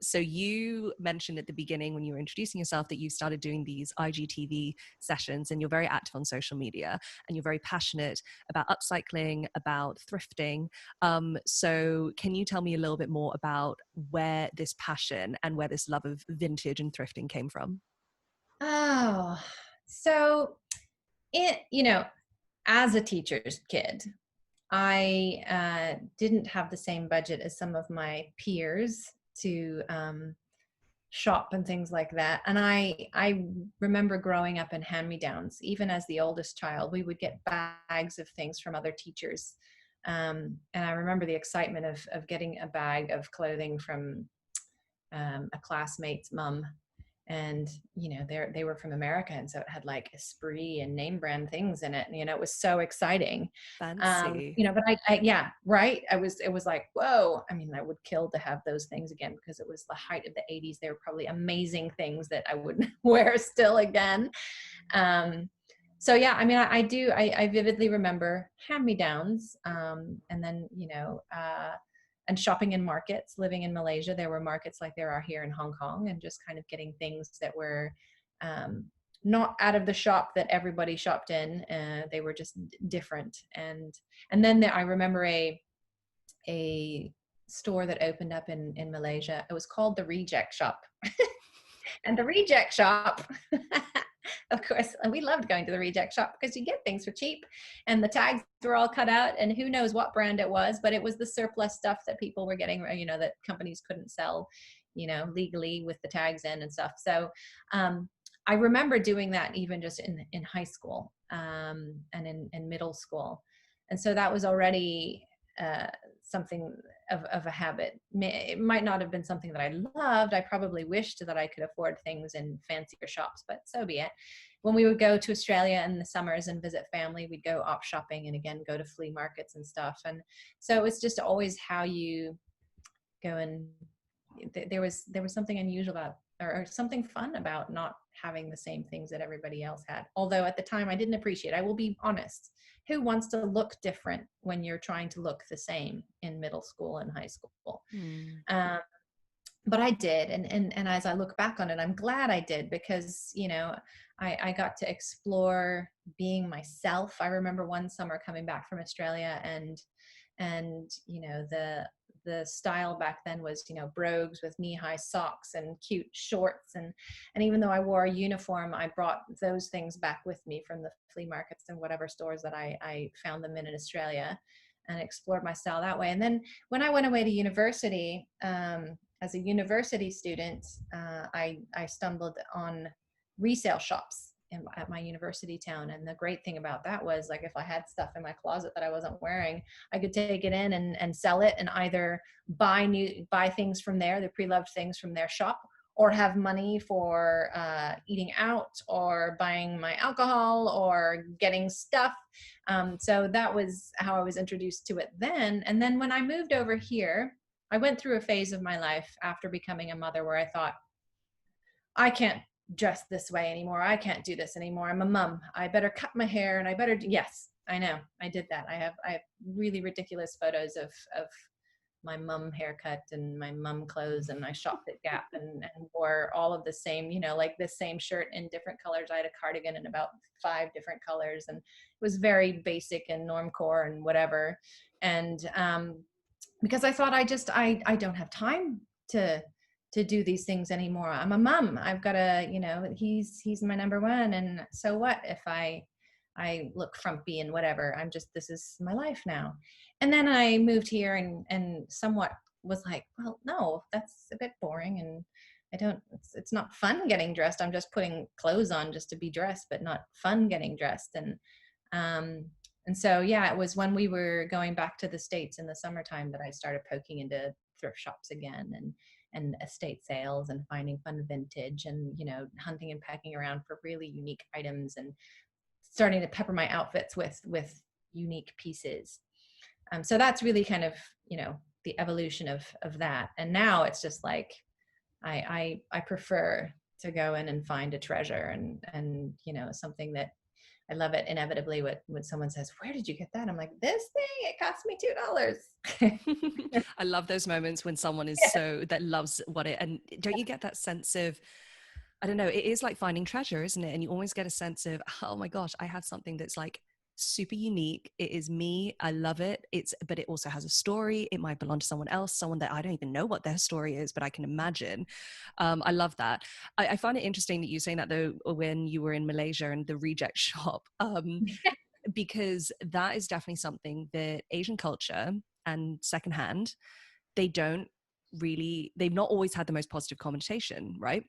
So you mentioned at the beginning when you were introducing yourself that you started doing these IGTV sessions, and you're very active on social media, and you're very passionate about upcycling, about thrifting. So can you tell me a little bit more about where this passion and where this love of vintage and thrifting came from? Oh, so as a teacher's kid, I didn't have the same budget as some of my peers to shop and things like that. And I remember growing up in hand-me-downs. Even as the oldest child, we would get bags of things from other teachers. And I remember the excitement of getting a bag of clothing from a classmate's mom. And they were from America, and so it had like Esprit and name brand things in it, and it was so exciting. Fancy. But I yeah, right, it was like, whoa. I mean, I would kill to have those things again, because it was the height of the 80s. They were probably amazing things that I would wear still again. So yeah, I mean, I vividly remember hand-me-downs, and then and shopping in markets. Living in Malaysia, there were markets like there are here in Hong Kong, and just kind of getting things that were not out of the shop that everybody shopped in. They were just different. And then I remember a store that opened up in Malaysia. It was called the Reject Shop. And the Reject Shop, of course, and we loved going to the Reject Shop because you get things for cheap, and the tags were all cut out, and who knows what brand it was, but it was the surplus stuff that people were getting, that companies couldn't sell, legally with the tags in and stuff. So I remember doing that even just in high school and in middle school. And so that was already something of a habit. It might not have been something that I loved. I probably wished that I could afford things in fancier shops, but so be it. When we would go to Australia in the summers and visit family, we'd go op shopping and again go to flea markets and stuff. And so it's just always how you go. And there was something unusual about, or something fun about, not having the same things that everybody else had. Although at the time I didn't appreciate it. I will be honest. Who wants to look different when you're trying to look the same in middle school and high school? But I did. And as I look back on it, I'm glad I did, because, I got to explore being myself. I remember one summer coming back from Australia, and the style back then was, brogues with knee-high socks and cute shorts. And even though I wore a uniform, I brought those things back with me from the flea markets and whatever stores that I found them in Australia, and explored my style that way. And then when I went away to university, as a university student, I stumbled on resale shops at my university town. And the great thing about that was, like, if I had stuff in my closet that I wasn't wearing, I could take it in and sell it, and either buy things from there, the pre-loved things from their shop, or have money for eating out, or buying my alcohol, or getting stuff. So that was how I was introduced to it then. And then when I moved over here, I went through a phase of my life after becoming a mother where I thought, I can't dress this way anymore. I can't do this anymore. I'm a mom. I better cut my hair, and I better yes, I know. I did that. I have really ridiculous photos of my mum haircut and my mum clothes, and I shopped at Gap and wore all of the same, like the same shirt in different colors. I had a cardigan in about 5 different colors, and it was very basic and normcore and whatever. And because I thought I don't have time to do these things anymore. I'm a mom. I've got to, he's my number one. And so what if I look frumpy and whatever? this is my life now. And then I moved here and somewhat was like, well, no, that's a bit boring. And it's not fun getting dressed. I'm just putting clothes on just to be dressed, but not fun getting dressed. And so, yeah, it was when we were going back to the States in the summertime that I started poking into thrift shops again and estate sales and finding fun vintage and, hunting and pecking around for really unique items and starting to pepper my outfits with unique pieces. So that's really kind of, the evolution of that. And now it's just like, I prefer to go in and find a treasure and, something that I love it inevitably when someone says, where did you get that? I'm like, this thing, it cost me $2. I love those moments when someone is that loves and don't you get that sense of, I don't know, it is like finding treasure, isn't it? And you always get a sense of, oh my gosh, I have something that's like super unique. It is me. I love it. But it also has a story. It might belong to someone else, someone that I don't even know what their story is, but I can imagine. I love that. I find it interesting that you're saying that though, when you were in Malaysia and the reject shop, because that is definitely something that Asian culture and secondhand, they've not always had the most positive connotation, right?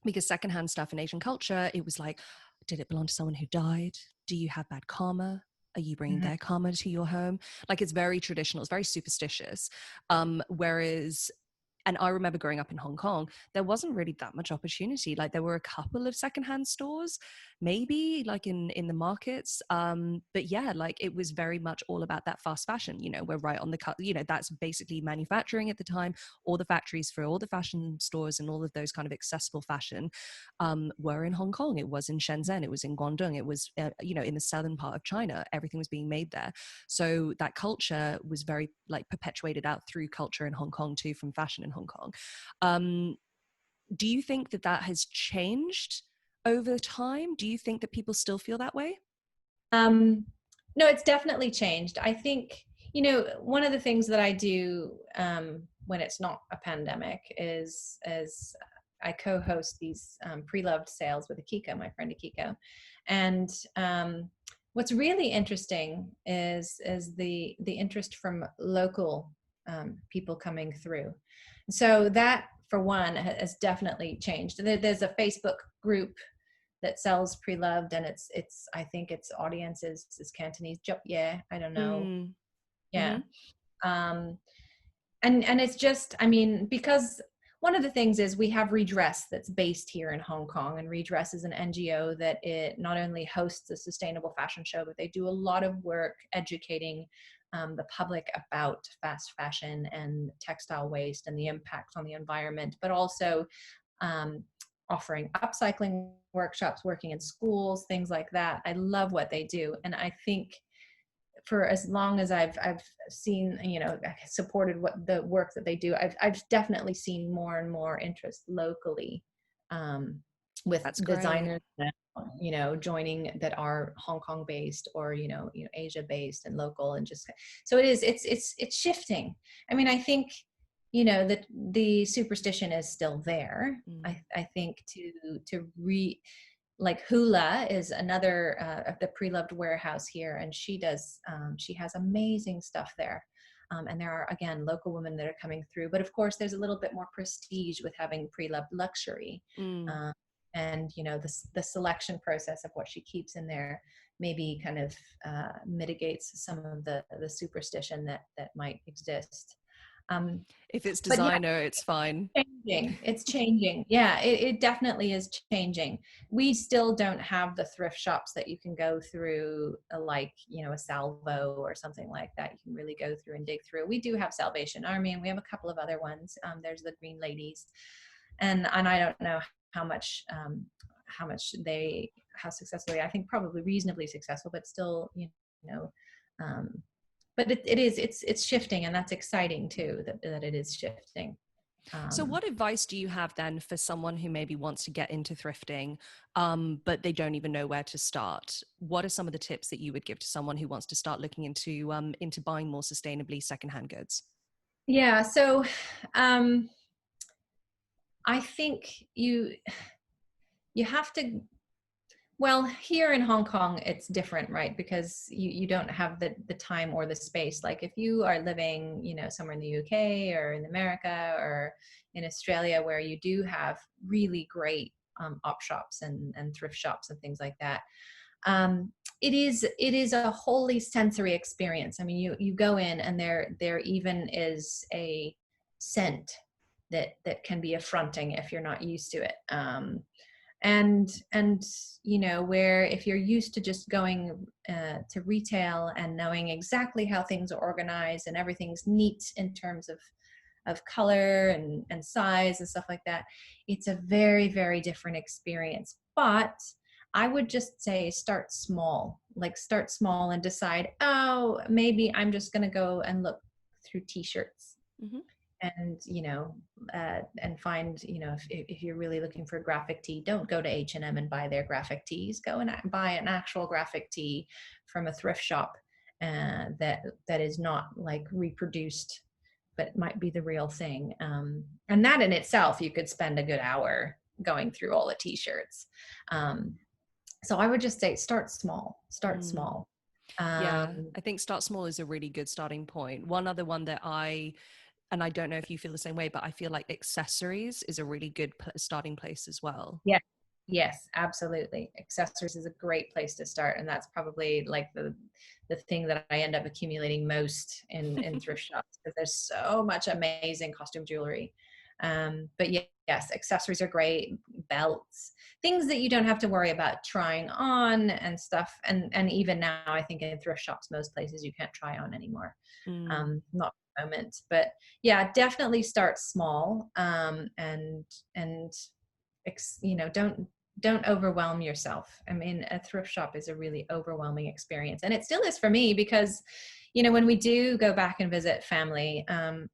Because secondhand stuff in Asian culture, it was like, did it belong to someone who died? Do you have bad karma? Are you bringing their karma to your home? Like, it's very traditional. It's very superstitious. Whereas, and I remember growing up in Hong Kong, there wasn't really that much opportunity. Like, there were a couple of secondhand stores, maybe like in the markets. But yeah, like it was very much all about that fast fashion. We're right on the cut. That's basically manufacturing at the time. All the factories for all the fashion stores and all of those kind of accessible fashion were in Hong Kong. It was in Shenzhen. It was in Guangdong. It was, in the southern part of China. Everything was being made there. So that culture was very like perpetuated out through culture in Hong Kong too, from fashion in Hong Kong. Do you think that has changed over time? Do you think that people still feel that way? No, it's definitely changed. I think, one of the things that I do when it's not a pandemic is I co-host these pre-loved sales with Akiko, my friend Akiko. And what's really interesting is the interest from local people coming through. So that, for one, has definitely changed. There's a Facebook group that sells pre-loved, and it's I think its audience is Cantonese. Yeah, I don't know. Yeah. And it's just, because one of the things is we have Redress that's based here in Hong Kong, and Redress is an NGO that it not only hosts a sustainable fashion show, but they do a lot of work educating the public about fast fashion and textile waste and the impacts on the environment, but also offering upcycling workshops, working in schools, things like that. I love what they do. And I think for as long as I've seen, supported what the work that they do, I've definitely seen more and more interest locally with That's designers that, joining that are Hong Kong based or, Asia based and local, and just, so it's shifting. I think, that the superstition is still there. I think like Hula is another of the pre-loved warehouse here, and she has amazing stuff there. And there are, again, local women that are coming through, but of course there's a little bit more prestige with having pre-loved luxury. And the selection process of what she keeps in there maybe kind of mitigates some of the superstition that might exist. If it's designer, it's fine. It's changing. Yeah, it definitely is changing. We still don't have the thrift shops that you can go through, like, a Salvo or something like that. You can really go through and dig through. We do have Salvation Army, and we have a couple of other ones. There's the Green Ladies, and I don't know how successfully. I think probably reasonably successful, but still, but it's shifting, and that's exciting too, that it is shifting. So what advice do you have then for someone who maybe wants to get into thrifting, but they don't even know where to start? What are some of the tips that you would give to someone who wants to start looking into buying more sustainably secondhand goods? Yeah, so I think you have to, well, here in Hong Kong, it's different, right? Because you don't have the time or the space. Like if you are living, somewhere in the UK or in America or in Australia, where you do have really great op shops and thrift shops and things like that. It is a wholly sensory experience. I mean, you go in and there even is a scent that can be affronting if you're not used to it. And where if you're used to just going to retail and knowing exactly how things are organized and everything's neat in terms of color and size and stuff like that, it's a very, very different experience. But I would just say start small, and decide, oh, maybe I'm just going to go and look through t-shirts. Mm-hmm. And and find, if you're really looking for a graphic tee, don't go to H&M and buy their graphic tees. Go and buy an actual graphic tee from a thrift shop that is not like reproduced, but might be the real thing. And that in itself, you could spend a good hour going through all the t-shirts. So I would just say start small. Yeah, um, I think start small is a really good starting point. One other one that and I don't know if you feel the same way, but I feel like accessories is a really good starting place as well. yeah. Yes, absolutely. Accessories is a great place to start, and that's probably like the thing that I end up accumulating most in thrift shops, because there's so much amazing costume jewelry. But yes, accessories are great. Belts, things that you don't have to worry about trying on and stuff. And even now, I think in thrift shops, most places you can't try on anymore. Mm. Not at the moment, but yeah, definitely start small. And don't overwhelm yourself. I mean, a thrift shop is a really overwhelming experience, and it still is for me, because when we do go back and visit family,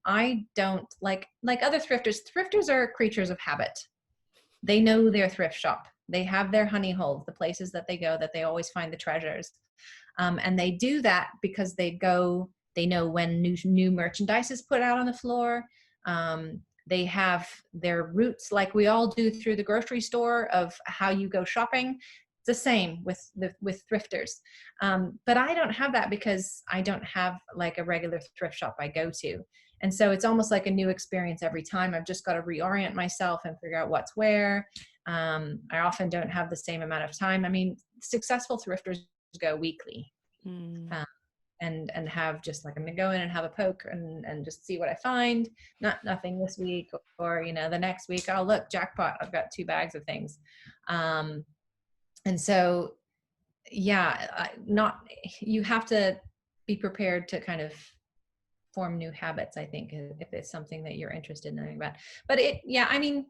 I don't like other thrifters are creatures of habit. They know their thrift shop, they have their honey holes, the places that they go that they always find the treasures. And they do that because they know when new merchandise is put out on the floor. They have their roots, like we all do, through the grocery store, of how you go shopping. It's the same with thrifters. But I don't have that, because I don't have like a regular thrift shop I go to. And so it's almost like a new experience every time. I've just got to reorient myself and figure out what's where. I often don't have the same amount of time. I mean, successful thrifters go weekly. Mm. And have just like, I'm gonna go in and have a poke and just see what I find. Nothing this week, or the next week, oh look, jackpot, I've got 2 bags of things. And so yeah, not you have to be prepared to kind of form new habits, I think, if it's something that you're interested in knowing about. But I mean,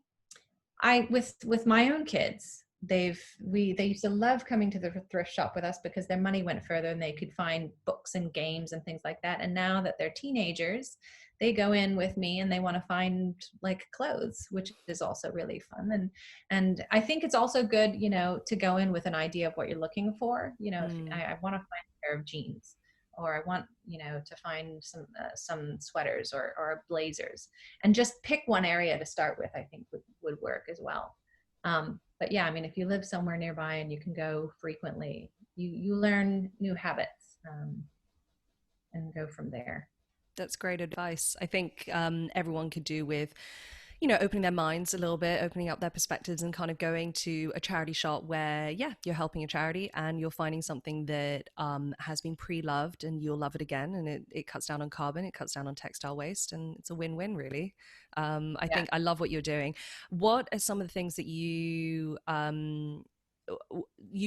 I with my own kids, they used to love coming to the thrift shop with us, because their money went further and they could find books and games and things like that. And now that they're teenagers, they go in with me and they want to find like clothes, which is also really fun. And I think it's also good, to go in with an idea of what you're looking for. If I want to find a pair of jeans, or I want, to find some sweaters or blazers, and just pick one area to start with, I think would work as well. But yeah, I mean, if you live somewhere nearby and you can go frequently, you learn new habits, and go from there. That's great advice. I think everyone could do with, opening their minds a little bit, opening up their perspectives, and kind of going to a charity shop where, yeah, you're helping a charity and you're finding something that has been pre-loved, and you'll love it again. And it cuts down on carbon, it cuts down on textile waste, and it's a win-win, really. I Yeah. think I love what you're doing. What are some of the things that you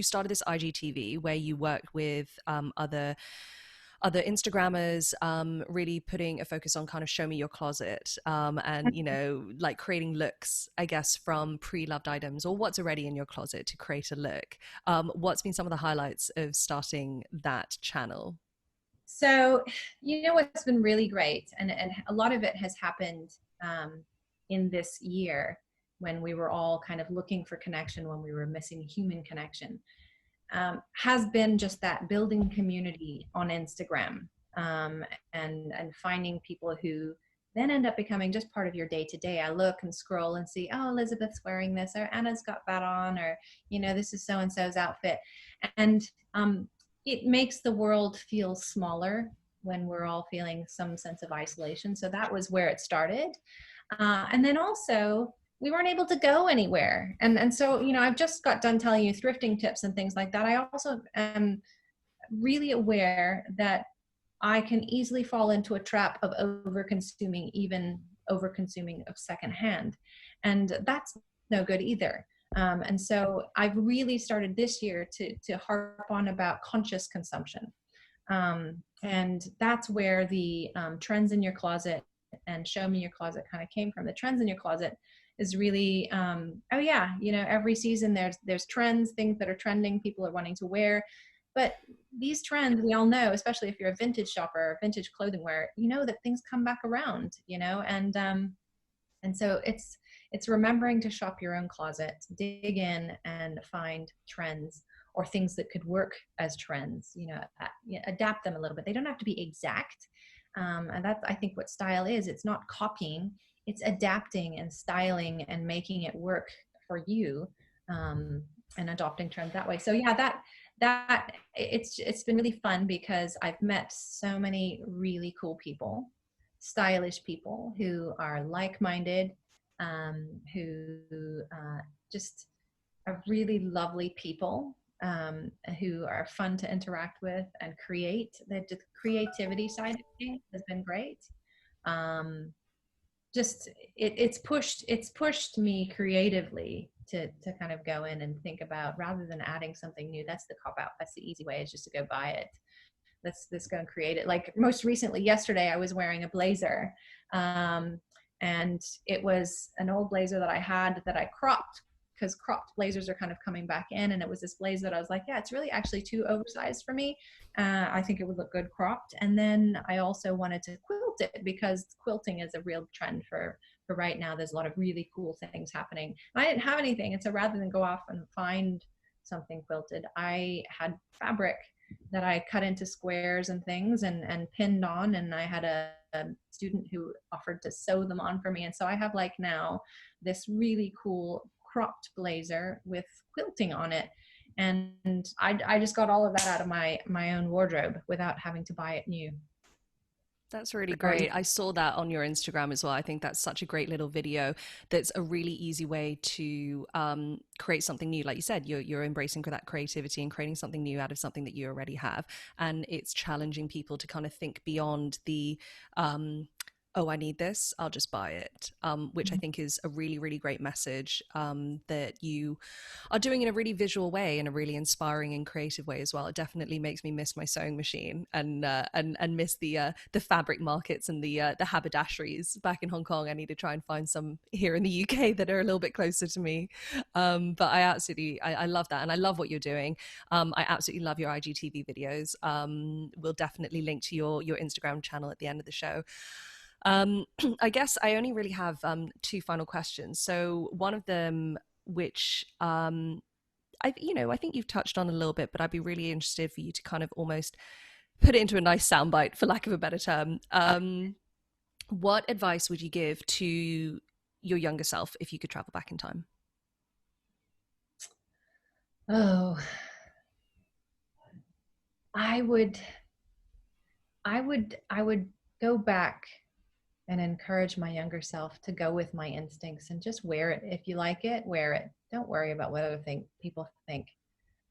started this IGTV where you worked with other Instagrammers, really putting a focus on kind of show me your closet, and like creating looks, I guess, from pre-loved items or what's already in your closet to create a look. What's been some of the highlights of starting that channel? So, what's been really great, and a lot of it has happened in this year when we were all kind of looking for connection, when we were missing human connection, has been just that building community on Instagram, and finding people who then end up becoming just part of your day to day. I look and scroll and see, oh, Elizabeth's wearing this, or Anna's got that on, or this is so and so's outfit, and it makes the world feel smaller when we're all feeling some sense of isolation. So that was where it started, and then also we weren't able to go anywhere. And so, I've just got done telling you thrifting tips and things like that. I also am really aware that I can easily fall into a trap of over-consuming, even over-consuming of secondhand. And that's no good either. And so I've really started this year to harp on about conscious consumption. And that's where the trends in your closet and show me your closet kind of came from. The trends in your closet is really, oh yeah, every season there's trends, things that are trending, people are wanting to wear. But these trends, we all know, especially if you're a vintage shopper, vintage clothing wearer, that things come back around, and so it's remembering to shop your own closet, dig in and find trends or things that could work as trends, adapt them a little bit. They don't have to be exact. And that's, I think, what style is. It's not copying, it's adapting and styling and making it work for you, and adopting trends that way. So yeah, that it's been really fun because I've met so many really cool people, stylish people who are like-minded, who just are really lovely people, who are fun to interact with and create. The creativity side of things has been great. Just it's pushed me creatively to kind of go in and think about, rather than adding something new. That's the cop out. That's the easy way, is just to go buy it. Let's go and create it. Like most recently, yesterday, I was wearing a blazer, and it was an old blazer that I had that I cropped, because cropped blazers are kind of coming back in. And it was this blazer that I was like, yeah, it's really actually too oversized for me. I think it would look good cropped. And then I also wanted to quilt it, because quilting is a real trend for right now. There's a lot of really cool things happening. I didn't have anything. And so rather than go off and find something quilted, I had fabric that I cut into squares and things and pinned on. And I had a student who offered to sew them on for me. And so I have like now this really cool cropped blazer with quilting on it. And I just got all of that out of my own wardrobe without having to buy it new. That's really great. I saw that on your Instagram as well. I think that's such a great little video. That's a really easy way to create something new. Like you said, you're embracing that creativity and creating something new out of something that you already have. And it's challenging people to kind of think beyond the oh, I need this, I'll just buy it, which I think is a really, really great message, that you are doing in a really visual way, in a really inspiring and creative way as well. It definitely makes me miss my sewing machine, and miss the fabric markets and the haberdasheries back in Hong Kong. I need to try and find some here in the UK that are a little bit closer to me. But I love that, and I love what you're doing. I absolutely love your IGTV videos. We'll definitely link to your Instagram channel at the end of the show. I guess I only really have two final questions. So one of them, which I think you've touched on a little bit, but I'd be really interested for you to kind of almost put it into a nice soundbite, for lack of a better term. What advice would you give to your younger self if you could travel back in time? Oh, I would go back and encourage my younger self to go with my instincts and just wear it. If you like it, wear it. Don't worry about what other people think.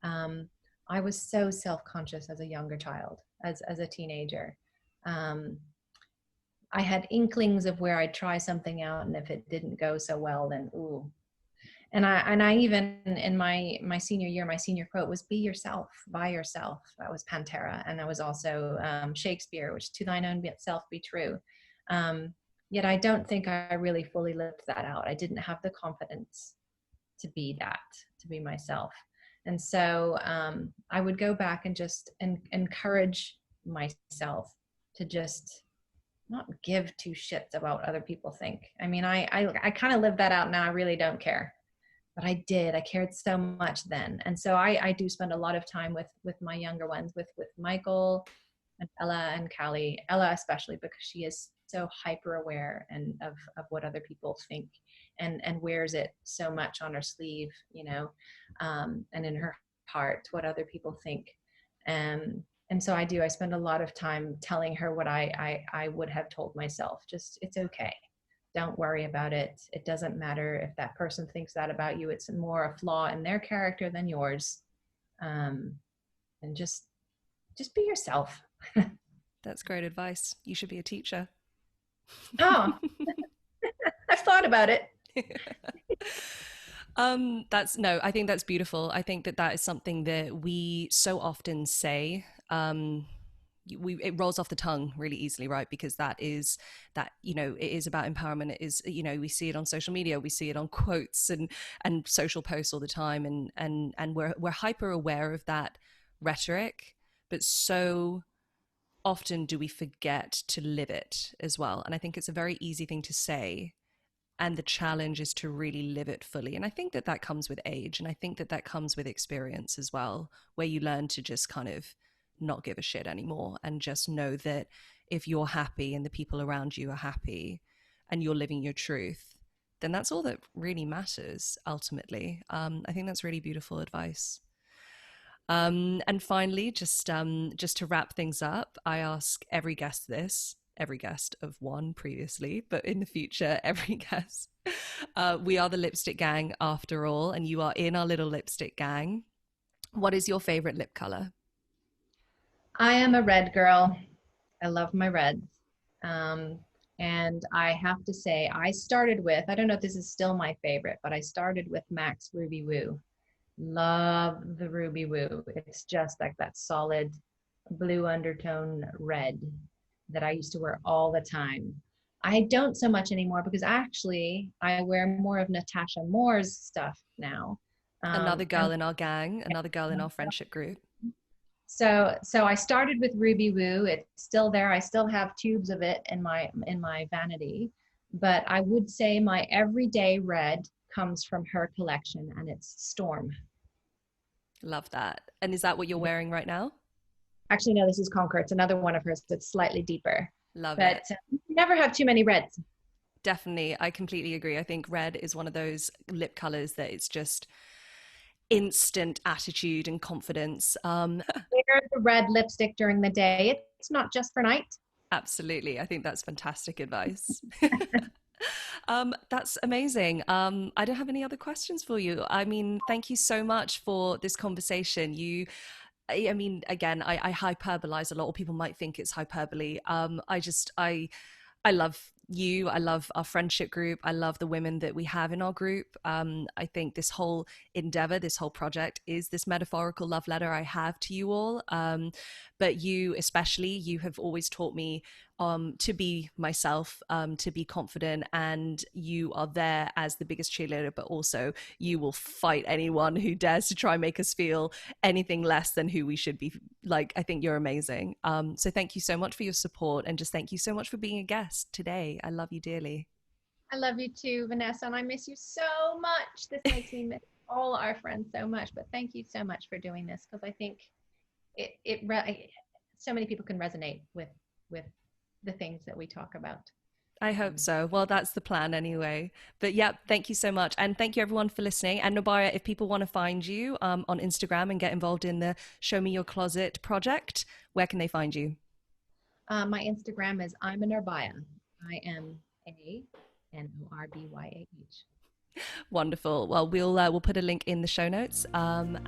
I was so self-conscious as a younger child, as a teenager. I had inklings of where I'd try something out, and if it didn't go so well, then ooh. And I even in my senior year, my senior quote was, "Be yourself, by yourself." That was Pantera, and that was also Shakespeare, which "To thine own self be true." Yet I don't think I really fully lived that out. I didn't have the confidence to be myself. And so I would go back and just encourage myself to just not give two shits about what other people think. I mean, I kind of live that out now. I really don't care, but I did. I cared so much then, and so I do spend a lot of time with my younger ones, with Michael and Ella and Callie. Ella especially, because she is so hyper aware and of what other people think, and wears it so much on her sleeve, you know, and in her heart, what other people think. And so I spend a lot of time telling her what I would have told myself. Just, it's okay. Don't worry about it. It doesn't matter if that person thinks that about you. It's more a flaw in their character than yours. And just be yourself. That's great advice. You should be a teacher. Oh, I've thought about it. I think that's beautiful. I think that is something that we so often say. It rolls off the tongue really easily, right? Because that, you know, it is about empowerment. It is, you know, we see it on social media, we see it on quotes and social posts all the time, and we're hyper aware of that rhetoric, but so often do we forget to live it as well. And I think it's a very easy thing to say, and the challenge is to really live it fully. And I think that comes with age, and I think that comes with experience as well, where you learn to just kind of not give a shit anymore, and just know that if you're happy and the people around you are happy and you're living your truth, then that's all that really matters ultimately. I think that's really beautiful advice. And finally, just to wrap things up, I ask every guest this, every guest of one previously, but in the future, every guest. We are the Lipstick Gang after all, and you are in our little lipstick gang. What is your favorite lip color? I am a red girl. I love my reds. And I have to say, I started with, I don't know if this is still my favorite, but I started with MAC's Ruby Woo. Love the Ruby Woo. It's just like that solid blue undertone red that I used to wear all the time. I don't so much anymore, because actually I wear more of Natasha Moore's stuff now. Another girl in our gang, another girl in our friendship group. So I started with Ruby Woo. It's still there. I still have tubes of it in my vanity, but I would say my everyday red comes from her collection, and it's Storm. Love that. And is that what you're wearing right now? Actually, no, this is Conquer. It's another one of hers that's slightly deeper. Love but, it. You never have too many reds. Definitely. I completely agree. I think red is one of those lip colors that it's just instant attitude and confidence. Wear the red lipstick during the day. It's not just for night. Absolutely. I think that's fantastic advice. That's amazing. I don't have any other questions for you. I mean, thank you so much for this conversation. I mean, again, I hyperbolize a lot, or people might think it's hyperbole. I love you. I love our friendship group. I love the women that we have in our group. I think this whole endeavor, this whole project is this metaphorical love letter I have to you all. But you, especially, you have always taught me to be myself, to be confident, and you are there as the biggest cheerleader, but also you will fight anyone who dares to try and make us feel anything less than who we should be. Like, I think you're amazing. So thank you so much for your support, and just thank you so much for being a guest today. I love you dearly. I love you too, Vanessa, and I miss you so much. This makes me miss all our friends so much, but thank you so much for doing this, because I think so many people can resonate with the things that we talk about. I hope so. Well, that's the plan anyway. But yeah, thank you so much. And thank you everyone for listening. And Norbyah, if people want to find you on Instagram and get involved in the Show Me Your Closet project, where can they find you? My Instagram is I'm a Norbyah. IMANORBYAH. Wonderful. Well, we'll put a link in the show notes. And